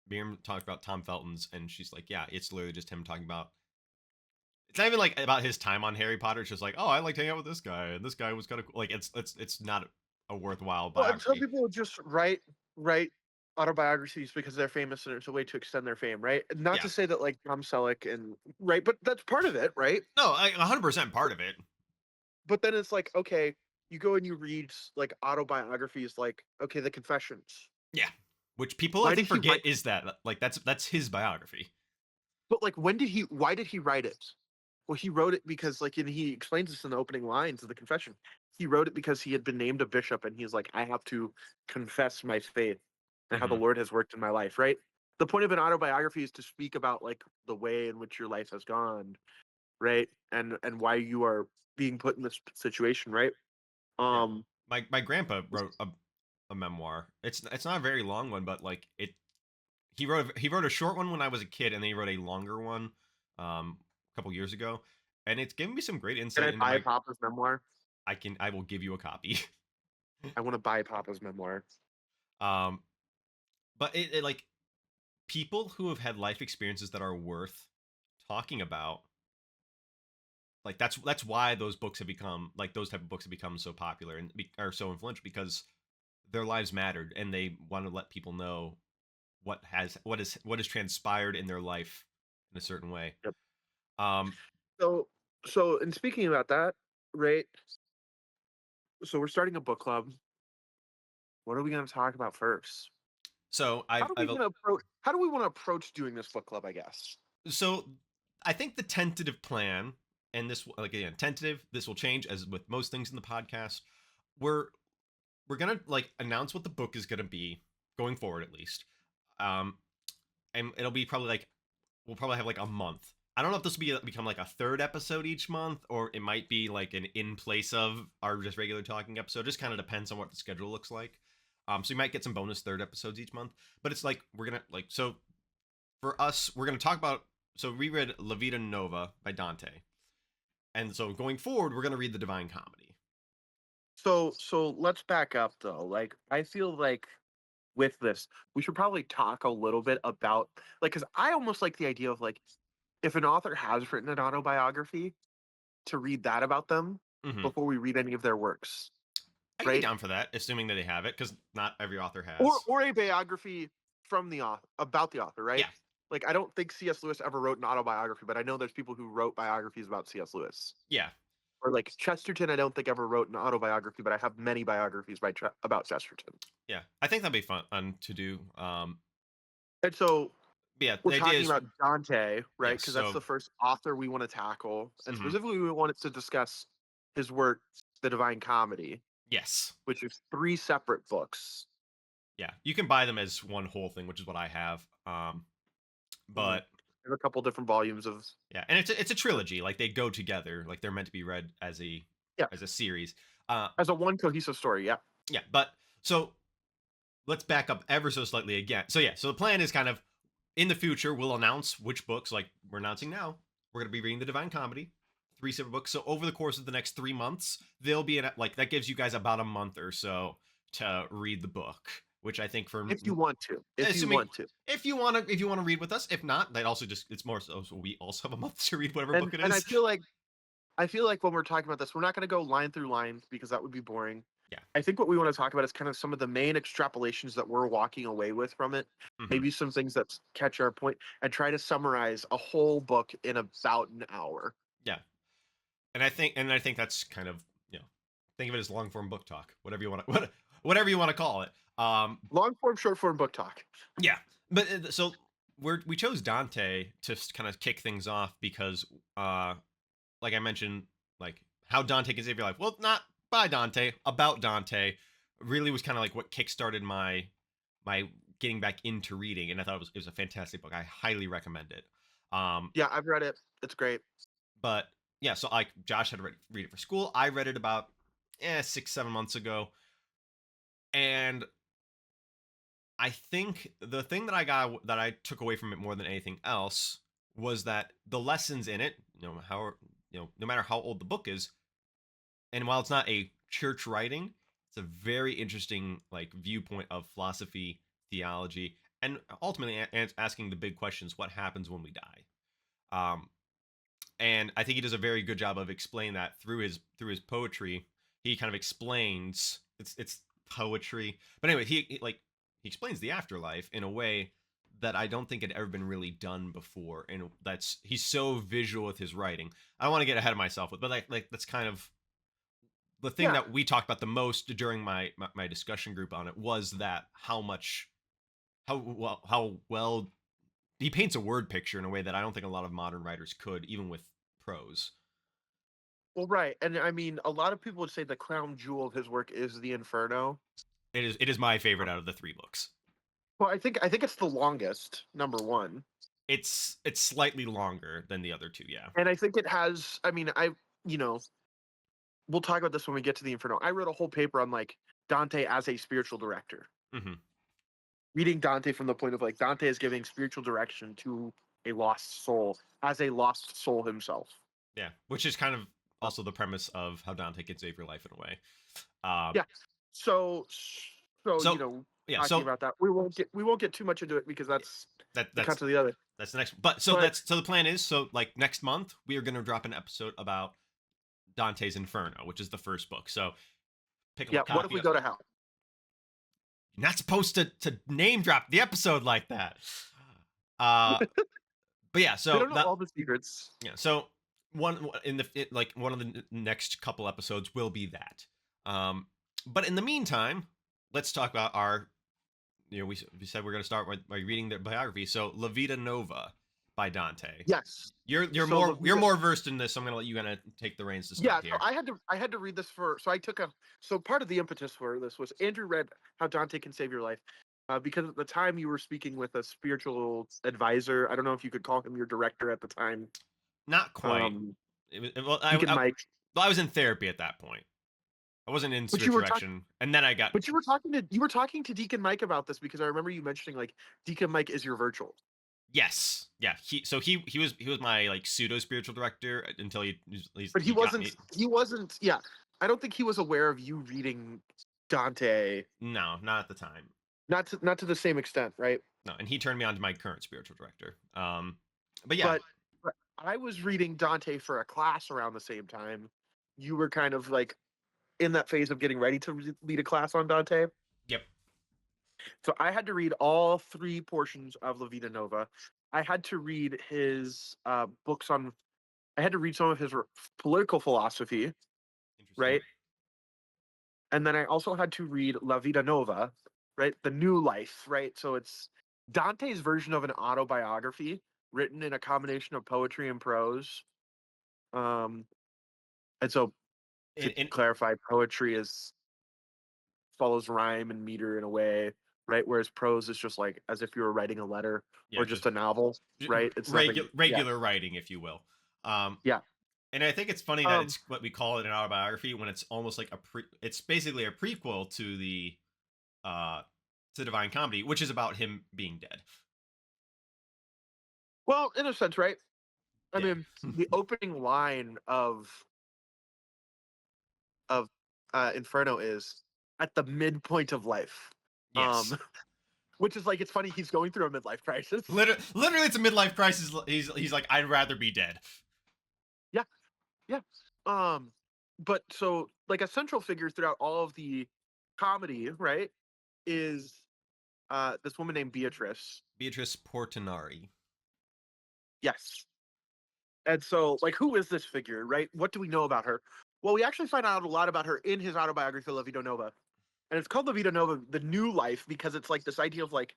Miriam talked about Tom Felton's, and she's like, "Yeah, it's literally just him talking about." It's not even like about his time on Harry Potter. It's just like, "Oh, I liked hanging out with this guy, and this guy was kind of cool." Like, it's not a worthwhile Well, and some biography. people would just write autobiographies because they're famous and it's a way to extend their fame, right? Not Yeah, to say that like Tom Selleck and right, but that's part of it, right? no, 100% part of it. But then it's like, okay, you go and you read like autobiographies, like okay, the Confessions. Yeah, which people I Why did think he forget write? is that like that's his biography. But like, when did he? Why did he write it? Well, he wrote it because like, and he explains this in the opening lines of the Confession. He wrote it because he had been named a bishop, and he's like, I have to confess my faith and how the Hmm. Lord has worked in my life. Right. The point of an autobiography is to speak about like the way in which your life has gone, right, and why you are being put in this situation, right? Yeah, Um, my grandpa wrote a memoir. It's not a very long one, but like he wrote a short one when I was a kid, and then he wrote a longer one a couple years ago, and it's given me some great can insight I into buy my. Papa's memoir? I will give you a copy. I want to buy Papa's memoir. um, but it like people who have had life experiences that are worth talking about. Like that's why those books have become like those type of books have become so popular and are so influential because their lives mattered and they want to let people know what has transpired in their life in a certain way. Yep. Um, So, so, and speaking about that, right? So we're starting a book club. What are we going to talk about first? so How I've do we I've want to approach? How do we want to approach doing this book club? I guess. so I think the tentative plan, and this like again tentative, this will change as with most things in the podcast. We're we're gonna like announce what the book is gonna be going forward at least. Um, and it'll be probably like we'll probably have like a month. I don't know if this will become like a third episode each month, or it might be like an in place of our just regular talking episode. It just kind of depends on what the schedule looks like. So you might get some bonus third episodes each month, but it's like we're gonna like so for us we're gonna talk about. So we read La Vita Nova by Dante, and so going forward we're gonna read the Divine Comedy. So let's back up though. Like I feel like with this, we should probably talk a little bit about like because I almost like the idea of like if an author has written an autobiography to read that about them Mm-hmm. before we read any of their works, I can be right? down for that, assuming that they have it, because not every author Or has. or a biography from the author about the author, right? Yeah, Like I don't think C.S. Lewis ever wrote an autobiography, but I know there's people who wrote biographies about C.S. Lewis. yeah, Or like Chesterton, I don't think ever wrote an autobiography, but I have many biographies about Chesterton. yeah. I think that'd be fun to do. And so Yeah, we're the idea talking is about Dante, right? yes. Because that's So the first author we want to tackle, and mhm, specifically we wanted to discuss his work, The Divine Comedy, yes, which is three separate books. yeah. You can buy them as one whole thing, which is what I have. Mhm. But There's a couple different volumes of yeah, and it's a trilogy. Like they go together. Like they're meant to be read yeah, as a series. Uh, as a one cohesive story. Yeah. yeah. But so let's back up ever so slightly again. So yeah, so the plan is kind of in the future we'll announce which books. Like we're announcing now, we're gonna be reading the Divine Comedy, three separate books. So over the course of the next 3 months, there'll be like that gives you guys about a month or so to read the book, which I think for If you want to. If you assuming want to. if you want to read with us. If not, that also just it's more so we also have a month to read whatever book it And is. I feel like when we're talking about this, we're not going to go line through line because that would be boring. Yeah. I think what we want to talk about is kind of some of the main extrapolations that we're walking away with from it. Hmm. Maybe some things that catch our point, and try to summarize a whole book in about an hour. Yeah. And I think that's kind of think of it as long form book talk, whatever you want to whatever you want to call it. Long form, short form book talk. Yeah, but so we chose Dante to kind of kick things off because, like I mentioned, like how Dante can save your life. Well, not by Dante, about Dante, really was kind of like what kickstarted my getting back into reading, and I thought it was a fantastic book. I highly recommend it. Um, Yeah, I've read it. It's great. but yeah, so like Josh had to read it for school. I read it about 6-7 months ago, and I think the thing that I took away from it more than anything else was that the lessons in it, no matter how old the book is, and while it's not a church writing, it's a very interesting like viewpoint of philosophy, theology, and ultimately asking the big questions: what happens when we die? Um, and I think he does a very good job of explaining that through his poetry. He kind of explains it's poetry, but anyway, he explains the afterlife in a way that I don't think had ever been really done before, and that's he's so visual with his writing. I don't want to get ahead of myself with, but like that's kind of the thing Yeah. that we talked about the most during my discussion group on it was that how well he paints a word picture in a way that I don't think a lot of modern writers could, even with prose. Well, right, and I mean, a lot of people would say the crown jewel of his work is the Inferno. It is my favorite out of the three books. Well, I think it's the longest, number one, It's slightly longer than the other two, yeah. and I think it has. I mean, you know, we'll talk about this when we get to the Inferno. I wrote a whole paper on like Dante as a spiritual director, Hmm. reading Dante from the point of like Dante is giving spiritual direction to a lost soul as a lost soul himself. Yeah, which is kind of also the premise of how Dante can save your life in a way. Uh, Yeah. So, so so yeah, talking so about that, we won't get too much into it because that's that the cut that's to the other. that's the next. But But so the plan is so like next month we are going to drop an episode about Dante's Inferno, which is the first book. So pick a yeah, what if copy we up. go to hell? You're not supposed to name drop the episode like that. Uh, but yeah, They so don't know that all the secrets. yeah, so like one of the next couple episodes will be that. Um, but in the meantime, let's talk about our. We said we're going to start by reading their biography. So La Vita Nova by Dante. Yes. So You're Levita, more versed in this. So I'm going to let you kind of take the reins to yeah. start So here. I had to read this for. So I took a. So part of the impetus for this was Andrew read How Dante Can Save Your Life, because at the time you were speaking with a spiritual advisor. I don't know if you could call him your director at the time, Not quite. um, Well, Deacon Mike. I was in therapy at that point. I wasn't in But you spiritual were talking. direction, and then I got But you were talking to Deacon Mike about this because I remember you mentioning like Deacon Mike is your virtual. yes, yeah. He was my like pseudo spiritual director until But he he got wasn't. me. He wasn't. Yeah, I don't think he was aware of you reading Dante. No, not at the time. Not to the same extent, right? No, and he turned me on to my current spiritual director. But yeah, But I was reading Dante for a class around the same time. You were kind of like in that phase of getting ready to lead a class on Dante. yep. So I had to read all three portions of La Vita Nova. I had to read his books on. I had to read some of his political philosophy, Interesting. right? And then I also had to read La Vita Nova, right? The new life, right? So it's Dante's version of an autobiography written in a combination of poetry and prose. Um, and so to And clarify, poetry is follows rhyme and meter in a way, right? Whereas prose is just like as if you were writing a letter yeah, or just just a novel, right? It's nothing. Yeah, regular writing, if you will. Um, yeah. and I think it's funny that Um, it's what we call it an autobiography when it's almost like it's basically a prequel to the uh to Divine Comedy, which is about him being dead. well, in a sense, right? I Yeah. mean, the opening line of Inferno is at the midpoint of life. Yes. Which is like it's funny he's going through a midlife crisis. Literally, it's a midlife crisis. He's like, I'd rather be dead. Yeah, yeah. Um, but so like a central figure throughout all of the comedy, right, is this woman named Beatrice. Beatrice Portinari. Yes. And so like who is this figure, right? What do we know about her? Well, we actually find out a lot about her in his autobiography La Vita Nova. And it's called La Vita Nova, the new life, because it's like this idea of like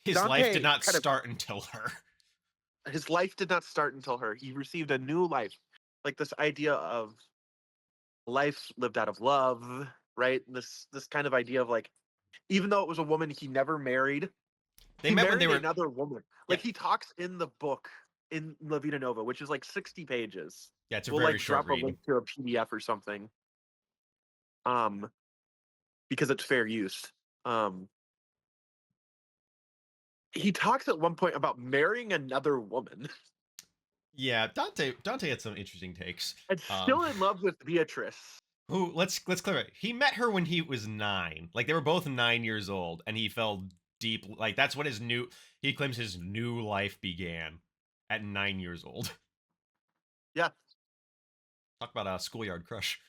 His life did Dante not kind of start until her. his life did not start until her. He received a new life. Like this idea of life lived out of love, right? This kind of idea of like even though it was a woman he never married, They he met when they married were. another woman. Yeah, Like he talks in the book in La Vita Nova, which is like 60 pages. yeah. It's a We'll very like short drop a read. link to a PDF or something. Um, because it's fair use. Um, he talks at one point about marrying another woman Yeah, Dante had some interesting takes. and still in love with Beatrice. Who let's clarify. He met her when he was 9. Like they were both 9 years old, and he fell deep. Like that's when his new. He claims his new life began at 9 years old. Yeah. Talk about a schoolyard crush.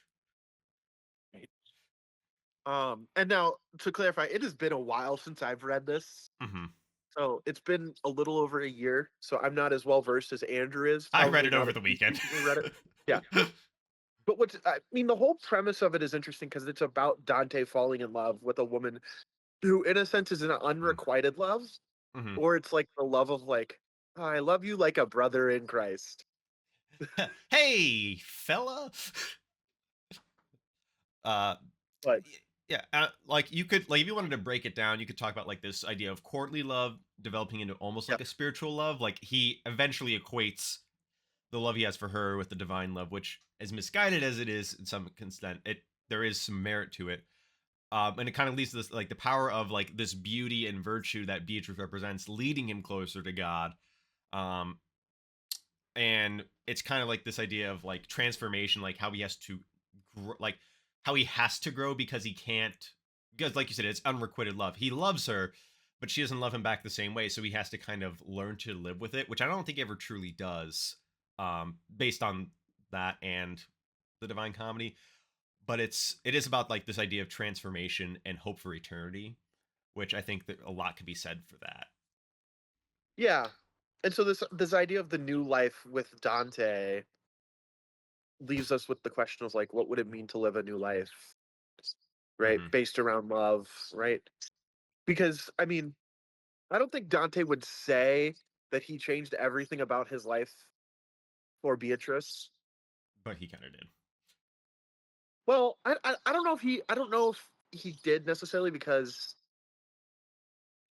And now to clarify, it has been a while since I've read this. Mm-hmm. So it's been a little over a year. So I'm not as well versed as Andrew is. I read Probably it now over that the he's weekend. recently read it. Yeah. But the whole premise of it is interesting because it's about Dante falling in love with a woman who, in a sense, is an unrequited love, Mm-hmm. or it's like the love of like, "Oh, I love you like a brother in Christ." Hey, fella. Uh, But yeah, like you could like if you wanted to break it down, you could talk about like this idea of courtly love developing into almost yeah, like a spiritual love. Like he eventually equates the love he has for her with the divine love, which as misguided as it is in some extent, there is some merit to it. And it kind of leads to this like the power of like this beauty and virtue that Beatrice represents, leading him closer to God. Um, and it's kind of like this idea of like transformation, like how he has to like how he has to grow because he can't, because like you said, it's unrequited love. He loves her, but she doesn't love him back the same way, so he has to kind of learn to live with it, which I don't think he ever truly does, based on that and the Divine Comedy. But it is about like this idea of transformation and hope for eternity, which I think that a lot could be said for that. yeah. And so this idea of the new life with Dante leaves us with the question of like, what would it mean to live a new life, right? Hmm. Based around love, right? Because I don't think Dante would say that he changed everything about his life for Beatrice. But he kind of did. Well, I don't know if he did necessarily, because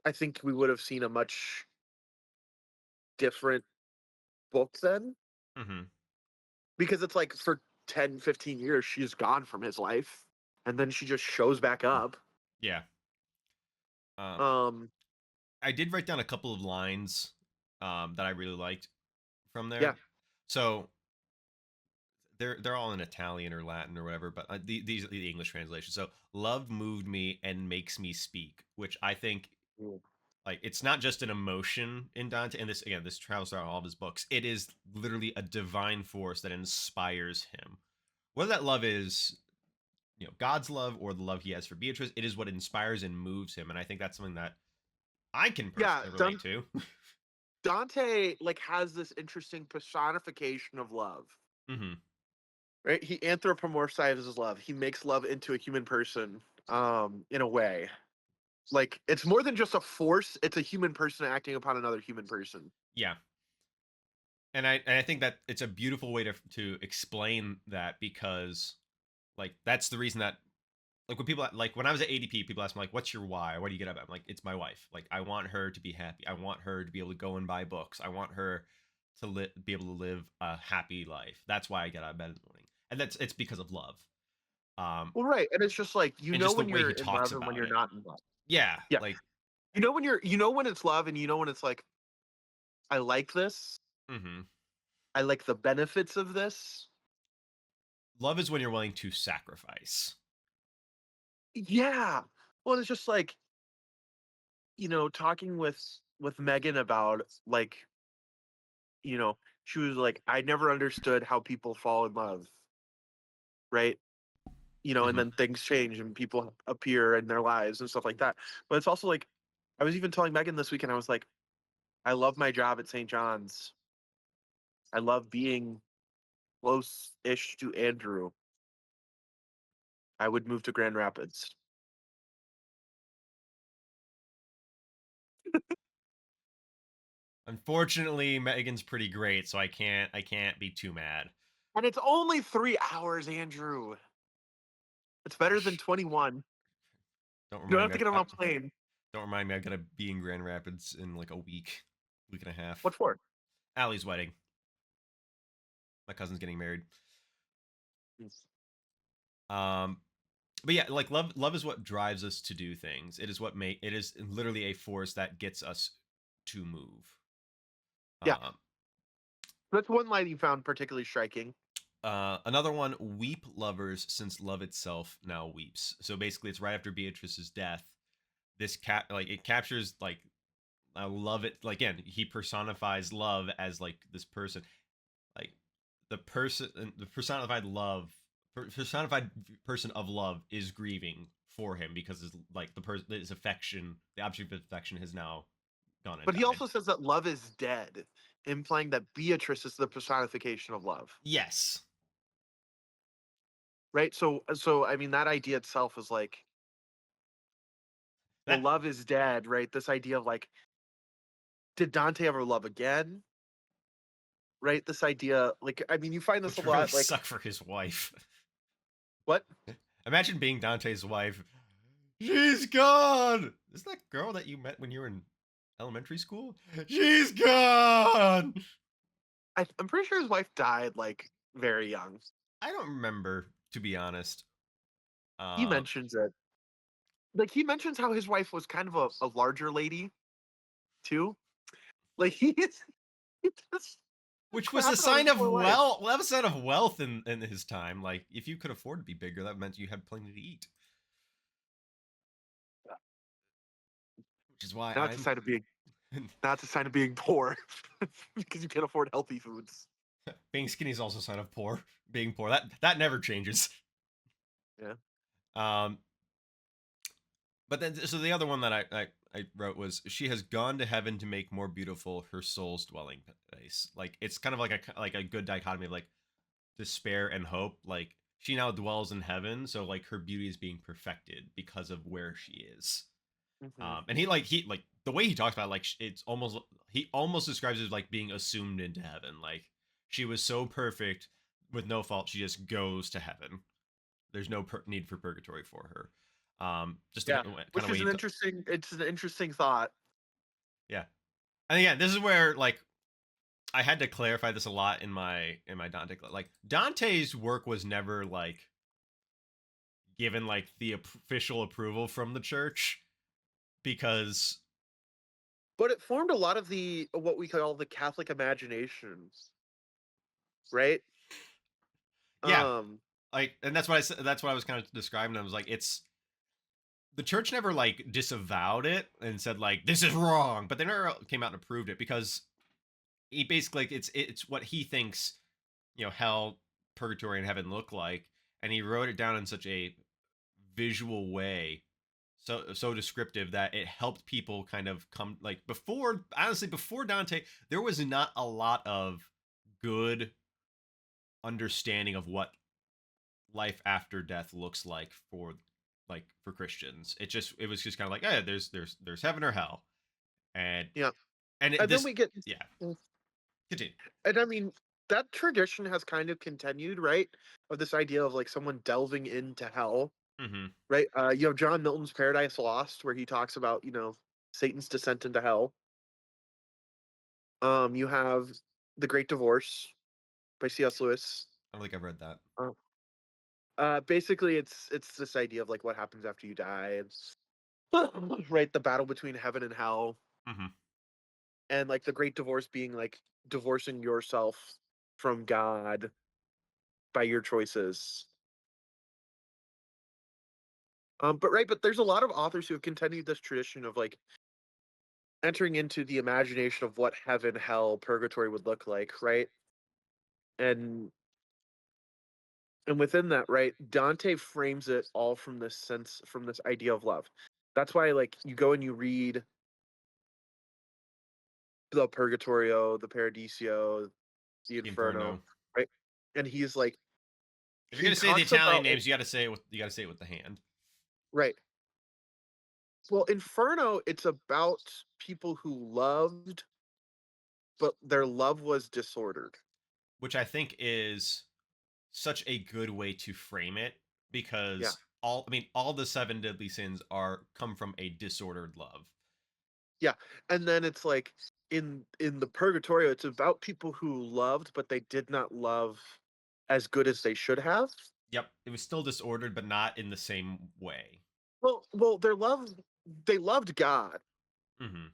I think we would have seen a much different book then, Hmm. because it's like for 10, 15 years she's gone from his life and then she just shows back up. Yeah. Um, Um I did write down a couple of lines that I really liked from yeah. there. So they're all in Italian or Latin or whatever, but these are the English translation. So love moved me and makes me speak, which I think Mm. like it's not just an emotion in Dante, and this again this travels throughout all of his books. It is literally a divine force that inspires him. Whether that love is God's love or the love he has for Beatrice, it is what inspires and moves him, and I think that's something that I can Yeah, personally relate to. Dante like has this interesting personification of love, Hmm. right? He anthropomorphizes love. He makes love into a human person, in a way. Like it's more than just a force, it's a human person acting upon another human person. Yeah, and I think that it's a beautiful way to explain that because like that's the reason that like when people like when I was at ADP, people ask me like, "What's your why? Why do you get up?" I'm like, "It's my wife. Like I want her to be happy. I want her to be able to go and buy books. I want her to be able to live a happy life. That's why I get out of bed in the morning, and it's because of love. Um, Well, right, and it's just like and just the when way you're he in talks love and when about you're it. not in love. Yeah, Yeah, like when it's love, and when it's like, I like this. hmm I like the benefits of this. love is when you're willing to sacrifice. Yeah. Well, it's just like, talking with Megan about like, she was like, I never understood how people fall in love, right? And Hmm. then things change and people appear in their lives and stuff like that. But it's also like, I was even telling Megan this weekend, I was like, I love my job at St. John's. I love being close-ish to Andrew. I would move to Grand Rapids. Unfortunately, Megan's pretty great, so I can't be too mad. And it's only 3 hours, Andrew. It's better than 21. Don't You don't remind have me. to get on a plane. Don't remind me. I gotta be in Grand Rapids in like a week and a half. What for? Allie's wedding. My cousin's getting married. Um, but yeah, like love is what drives us to do things. It is literally a force that gets us. to move. Yeah, Um, that's one line you found particularly striking. Another one, weep lovers since love itself now weeps. So basically, it's right after Beatrice's death. This like it captures like I love it. Like again, he personifies love as like this person, like the personified love, personified person of love is grieving for him because his like the person his affection, the object of affection has now gone and But he died. also says that love is dead, implying that Beatrice is the personification of love, Yes, right? So I mean, that idea itself is like, well, that love is dead, right? This idea of like, did Dante ever love again? Right? This idea, like, I mean, you find this a which really lot, like, suck for his wife. what? Imagine being Dante's wife. She's gone. Is that girl that you met when you were in elementary school? She's gone. I'm pretty sure his wife died like very young. I don't remember, to be honest. He Uh, mentions it. Like he mentions how his wife was kind of a larger lady too. Like he just which was a crapping on his sign of poor wife. wealth. That was a sign of wealth in his time. Like if you could afford to be bigger, that meant you had plenty to eat. Which is why Now it's a I'm sign of being now it's a sign of being poor because you can't afford healthy foods. being skinny is also a sign of poor. Being poor that never changes. Yeah. Um, but then so the other one that I wrote was she has gone to heaven to make more beautiful her soul's dwelling place. Like it's kind of like a good dichotomy of like despair and hope. Like she now dwells in heaven, so like her beauty is being perfected because of where she is. Hmm. And he like the way he talks about it, like it's almost he almost describes it as like being assumed into heaven. Like she was so perfect with no fault, she just goes to heaven. There's no need for purgatory for her. Just the Yeah. kind Which of way is he, it's an interesting thought. yeah. And again, this is where like I had to clarify this a lot in my Dante like Dante's work was never like given like the official approval from the church because But it formed a lot of the what we call the Catholic imagination, right? yeah, Um, like and that's what I said that's what I was kind of describing. I was like it's the church never like disavowed it and said like this is wrong, but they never came out and approved it because he basically like, it's what he thinks hell, purgatory, and heaven look like, and he wrote it down in such a visual way, so descriptive that it helped people kind of come like before honestly before Dante there was not a lot of good understanding of what life after death looks like for Christians. It was just kind of like, yeah, there's heaven or hell, and yeah. and And then this we get yeah continue. and I mean that tradition has kind of continued, right? Of this idea of like someone delving into hell, Mm-hmm. right? You have John Milton's Paradise Lost, where he talks about Satan's descent into hell. You have The Great Divorce by C.S. Lewis. I don't think I've read that. Uh, Basically, it's this idea of like what happens after you die. It's right, the battle between heaven and hell, Mm-hmm. and like the Great Divorce being like divorcing yourself from God by your choices. But there's a lot of authors who have continued this tradition of like entering into the imagination of what heaven, hell, purgatory would look like, right? And and within that, right, Dante frames it all from this sense, from this idea of love. That's why, like, you go and you read the Purgatorio, the Paradiso, the The Inferno, Inferno. right? And he's like, If you're he gonna say the talks Italian about it, names, you got to say it with the hand, right? Well, Inferno, it's about people who loved, but their love was disordered. which I think is such a good way to frame it Yeah. because all the seven deadly sins are come from a disordered love. Yeah, and then it's like in the Purgatorio, it's about people who loved, but they did not love as good as they should have. Yep, it was still disordered, but not in the same way. Well, their love, they loved God, Hmm.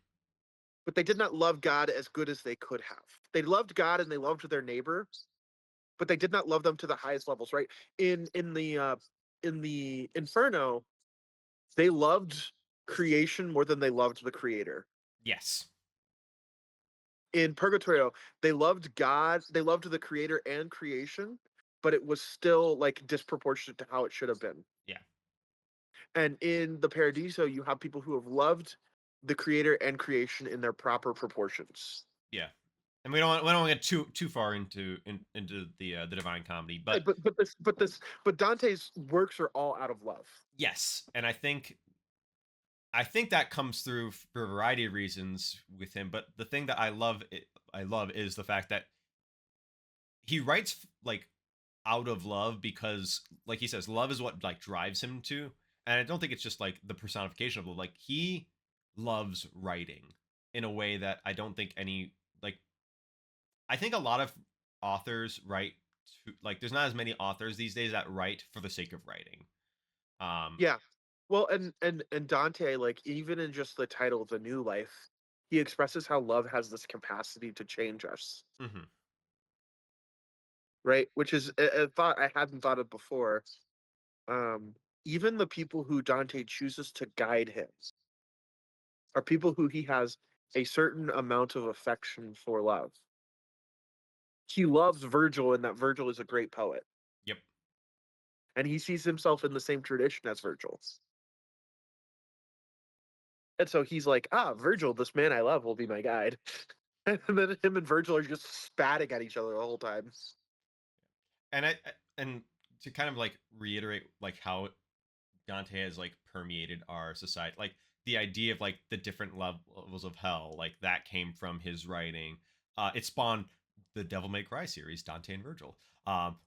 but they did not love God as good as they could have. They loved God and they loved their neighbor, but they did not love them to the highest levels, right? In the Inferno, they loved creation more than they loved the creator. Yes. In Purgatorio, they loved God, they loved the creator and creation, but it was still like disproportionate to how it should have been. Yeah. And in the Paradiso, you have people who have loved the creator and creation in their proper proportions. Yeah. And we don't get too far into the Divine Comedy, Right, but but Dante's works are all out of love. yes, and I think that comes through for a variety of reasons with him. But the thing that I love is the fact that he writes like out of love because, like he says, love is what like drives him to. And I don't think it's just like the personification of love. Like he loves writing in a way that I don't think any like I think a lot of authors write like there's not as many authors these days that write for the sake of writing. Um, Yeah. Well, and Dante, like even in just the title of the New Life, he expresses how love has this capacity to change us, mhm. right? Which is a thought I hadn't thought of before. Um, Even the people who Dante chooses to guide him are people who he has a certain amount of affection for love. He loves Virgil, and that Virgil is a great poet, Yep. and he sees himself in the same tradition as Virgil. And so he's like, ah, Virgil, this man I love, will be my guide. And then him and Virgil are just spatting at each other the whole time. And and to kind of like reiterate like how Dante has like permeated our society, like the idea of like the different levels of hell, like that came from his writing. It spawned the Devil May Cry series, Dante and Virgil,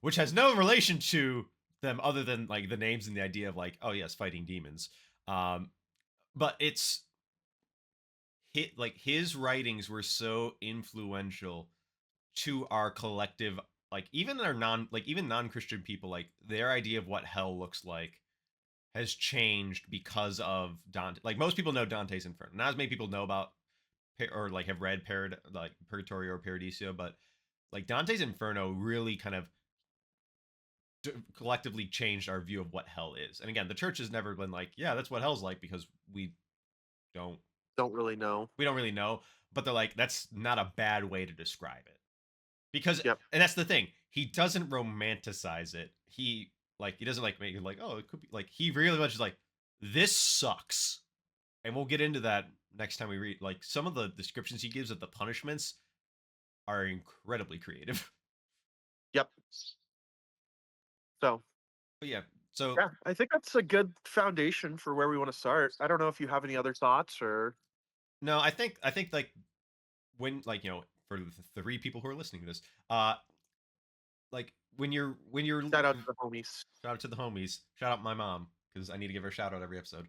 which has no relation to them other than like the names and the idea of like, oh yes, fighting demons. Um, but it's like his writings were so influential to our collective, like even our even non-Christian people, like their idea of what hell looks like has changed because of Dante. Like most people know Dante's Inferno. Not as many people know about or like have read like Purgatory or Paradiso, but like Dante's Inferno really kind of collectively changed our view of what hell is. And again, the church has never been like, yeah, that's what hell's like because don't Don't really know. we don't really know. But they're like, that's not a bad way to describe it. Because Yep. and that's the thing, he doesn't romanticize it. He doesn't like make it like, oh, it could be like, he really much is like, this sucks. And we'll get into that next time we read. Like some of the descriptions he gives of the punishments are incredibly creative. Yep. So But yeah, so yeah, I think that's a good foundation for where we want to start. I don't know if you have any other thoughts or no, I think like when like for the three people who are listening to this, like when you're shout out to the homies. shout out to the homies, shout out my mom because I need to give her a shout out every episode.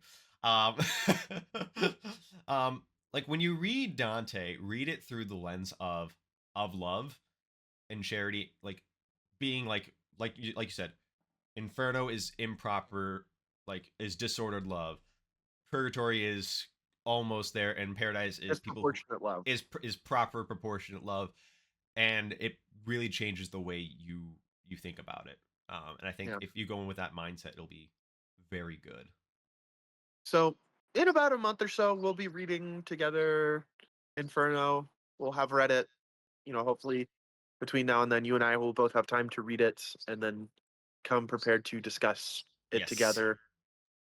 Um, like when you read Dante, read it through the lens of love and charity, like being like you said, Inferno is improper, like is disordered love. Purgatory is almost there, and Paradise is people who Disproportionate love. is proper proportionate love, and it really changes the way you think about it. And I think Yeah. if you go in with that mindset, it'll be very good. So in about a month or so, we'll be reading together Inferno. We'll have read it. Hopefully between now and then, you and I will both have time to read it and then come prepared to discuss it Yes, together.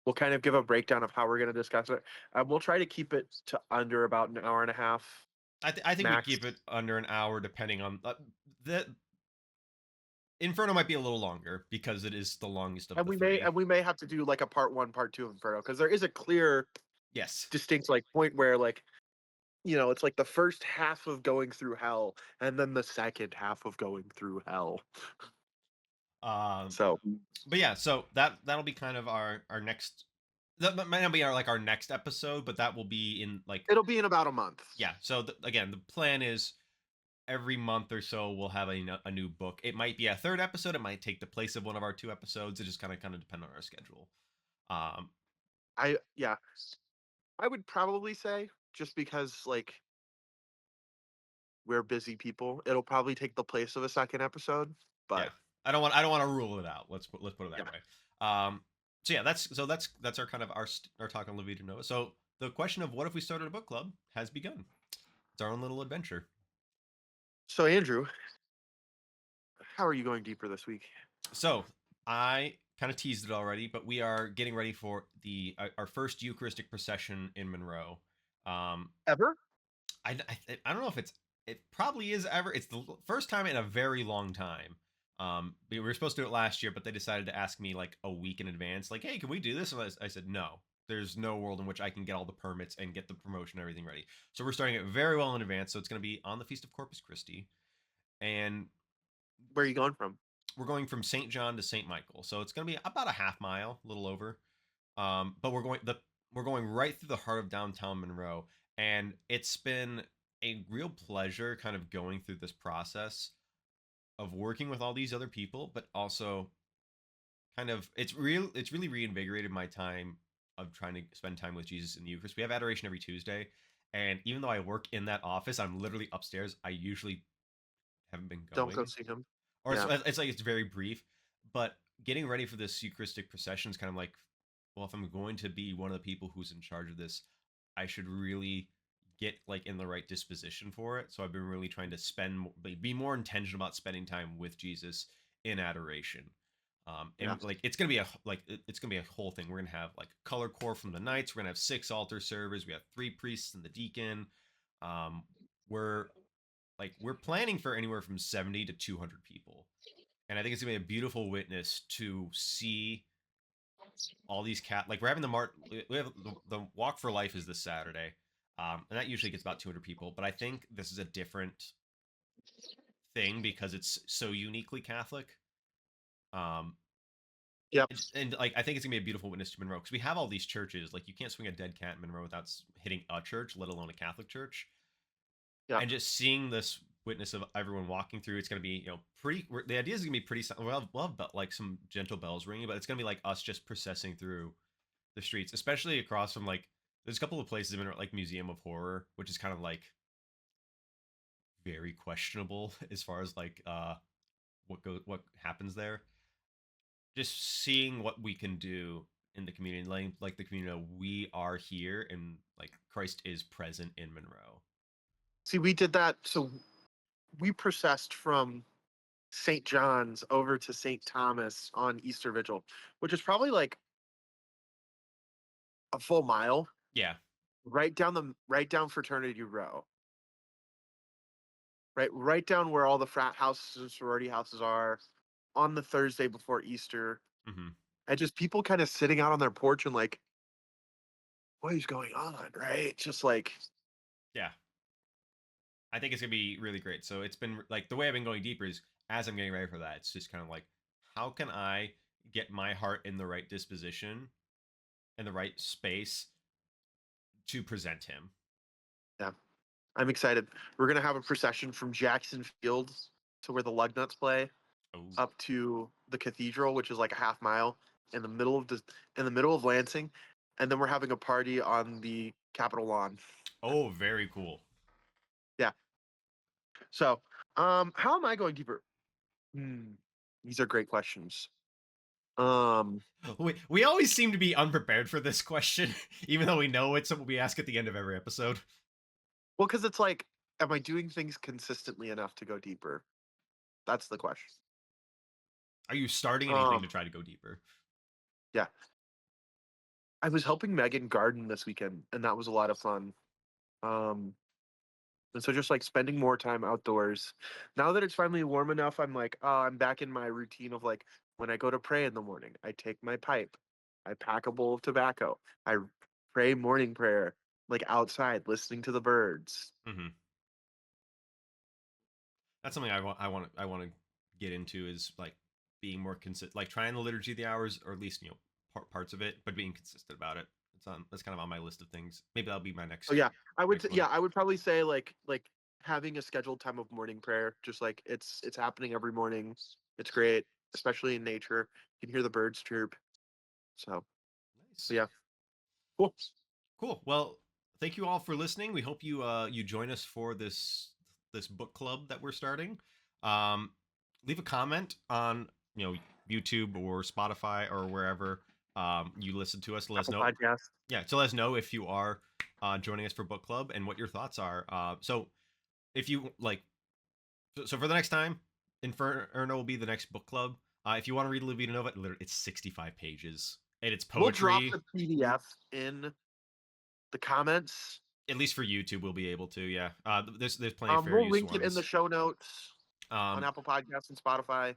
We'll kind of give a breakdown of how we're going to discuss it. We'll try to keep it to under about an hour and a half I think we max. keep it under an hour, depending on the Inferno might be a little longer because it is the longest of And the we may three. and we may have to do like a part one, part two of Inferno because there is a clear, Yes. distinct like point where like it's like the first half of going through hell and then the second half of going through hell. Um, So but yeah, so that'll be kind of our next. That might not be our next episode, but that will be in like, it'll be in about a month. yeah. So again, the plan is every month or so we'll have a new book. It might be a third episode. It might take the place of one of our two episodes. It just kind of depend on our schedule. Um, Yeah, I would probably say just because like we're busy people. It'll probably take the place of a second episode, Yeah, but I don't want to rule it out. Let's put it yeah. that way. So yeah, that's our kind of our talk on La Vida Nova. So the question of what if we started a book club has begun. It's our own little adventure. So Andrew, how are you going deeper this week? So I kind of teased it already, but we are getting ready for the our first Eucharistic procession in Monroe. Um, Ever? I don't know if it probably is ever. It's the first time in a very long time. We were supposed to do it last year, but they decided to ask me like a week in advance, like, "Hey, can we do this?" And I said, "No, there's no world in which I can get all the permits and get the promotion and everything ready." So we're starting it very well in advance. So it's going to be on the Feast of Corpus Christi, and Where are you going from? we're going from St. John to St. Michael. So it's going to be about a half mile, a little over. But we're going right through the heart of downtown Monroe, and it's been a real pleasure kind of going through this process of working with all these other people, but also kind of it's really reinvigorated my time of trying to spend time with Jesus in the Eucharist. We have adoration every Tuesday, and even though I work in that office, I'm literally upstairs. I usually haven't been Don't go going, see him. or Yeah. it's like it's very brief. But getting ready for this Eucharistic procession is kind of like, well, if I'm going to be one of the people who's in charge of this, I should really get like in the right disposition for it. So I've been really trying to be more intentional about spending time with Jesus in adoration. Yeah. And like it's gonna be it's gonna be a whole thing. We're gonna have like color core from the knights. We're gonna have 6 altar servers. We have 3 priests and the deacon. Um, we're we're planning for anywhere from 70 to 200 people, and I think it's gonna be a beautiful witness to see all these like we're having we have the walk for life is this Saturday, and that usually gets about 200 people, but I think this is a different thing because it's so uniquely Catholic. um Yep. and like I think it's gonna be a beautiful witness to Monroe because we have all these churches. Like you can't swing a dead cat in Monroe without hitting a church, let alone a Catholic church. Yep. And just seeing this witness of everyone walking through, it's going to be pretty. The idea is going to be pretty. We'll have like some gentle bells ringing, but it's going to be like us just processing through the streets, especially across from like there's a couple of places in like Museum of Horror, which is kind of like very questionable as far as like what happens there. Just seeing what we can do in the community, like the community know we are here and like Christ is present in Monroe. See, we did that. So we processed from St. John's over to St. Thomas on Easter Vigil, which is probably like a full mile, Yeah. right down Fraternity Row, right down where all the frat houses and sorority houses are on the Thursday before Easter, Hmm. and just people kind of sitting out on their porch and like, what is going on, right? Just like, Yeah. I think it's gonna be really great. So it's been like the way I've been going deeper is as I'm getting ready for that. It's just kind of like, how can I get my heart in the right disposition, in the right space to present him? yeah, I'm excited. We're gonna have a procession from Jackson Field to where the Lugnuts play Oh, up to the cathedral, which is like a half mile in the middle of in the middle of Lansing, and then we're having a party on the Capitol lawn. oh, very cool. Yeah. So, how am I going deeper? Hmm, these are great questions. Um, We always seem to be unprepared for this question, even though we know it's something we ask at the end of every episode. well, because it's like, am I doing things consistently enough to go deeper? That's the question. Are you starting anything Um, to try to go deeper? yeah, I was helping Megan garden this weekend, and that was a lot of fun. Um, and so just like spending more time outdoors. Now that it's finally warm enough, I'm like, oh, I'm back in my routine of like when I go to pray in the morning, I take my pipe, I pack a bowl of tobacco, I pray morning prayer, like outside, listening to the birds. Hmm. That's something I want to get into is like being more consistent, like trying the liturgy of the hours, or at least parts of it, but being consistent about it. It's on that's kind of on my list of things. Maybe that'll be my Oh yeah, next one. yeah, I would probably say like having a scheduled time of morning prayer, just like it's happening every morning. It's great, especially in nature. You can hear the birds chirp. So Nice, yeah, cool. cool. Well, thank you all for listening. We hope you you join us for this this book club that we're starting, um, leave a comment on YouTube or Spotify or wherever you listen to us. Let us Apple know. Podcast. Yeah, to let us know if you are joining us for book club and what your thoughts are. So if you like, so for the next time, Inferno will be the next book club. If you want to read La Vida Nova, it's 65 pages and it's We'll drop poetry. the PDF in the comments. At least for YouTube, we'll be able to. Yeah, there's plenty of fair We'll use link it in ones. the show notes on Um, Apple Podcasts and Spotify.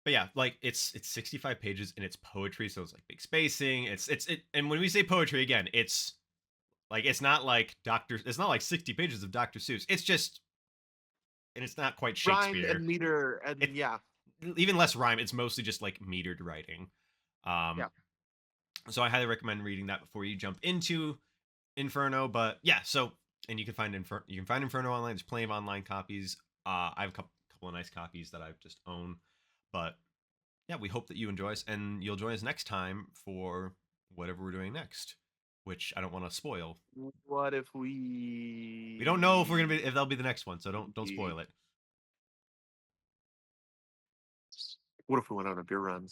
but yeah, like it's 65 pages and it's poetry, so it's like big spacing. And when we say poetry again, it's like it's not like 60 pages of Dr. Seuss. It's just, and it's not quite Rhyme Shakespeare. and meter and yeah. Even less rhyme. It's mostly just like metered writing. Yeah. So I highly recommend reading that before you jump into Inferno. But yeah, so and you can find Inferno online. There's plenty of online copies. I have a couple of nice copies that I just own. But yeah, we hope that you enjoy us and you'll join us next time for whatever we're doing next, which I don't want to spoil. What if we? We don't know if that'll be the next one, so don't spoil it. What if we went on a beer run?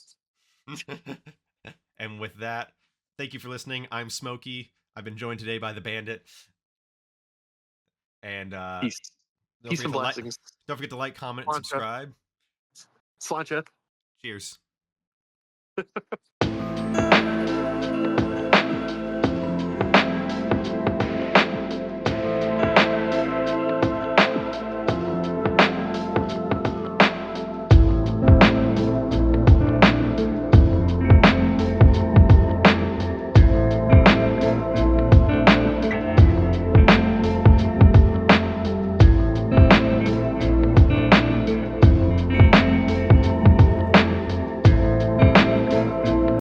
And with that, thank you for listening. I'm Smokey. I've been joined today by the Bandit. And Peace and blessings. Don't forget to like, comment, and subscribe. Sláinte. Cheers.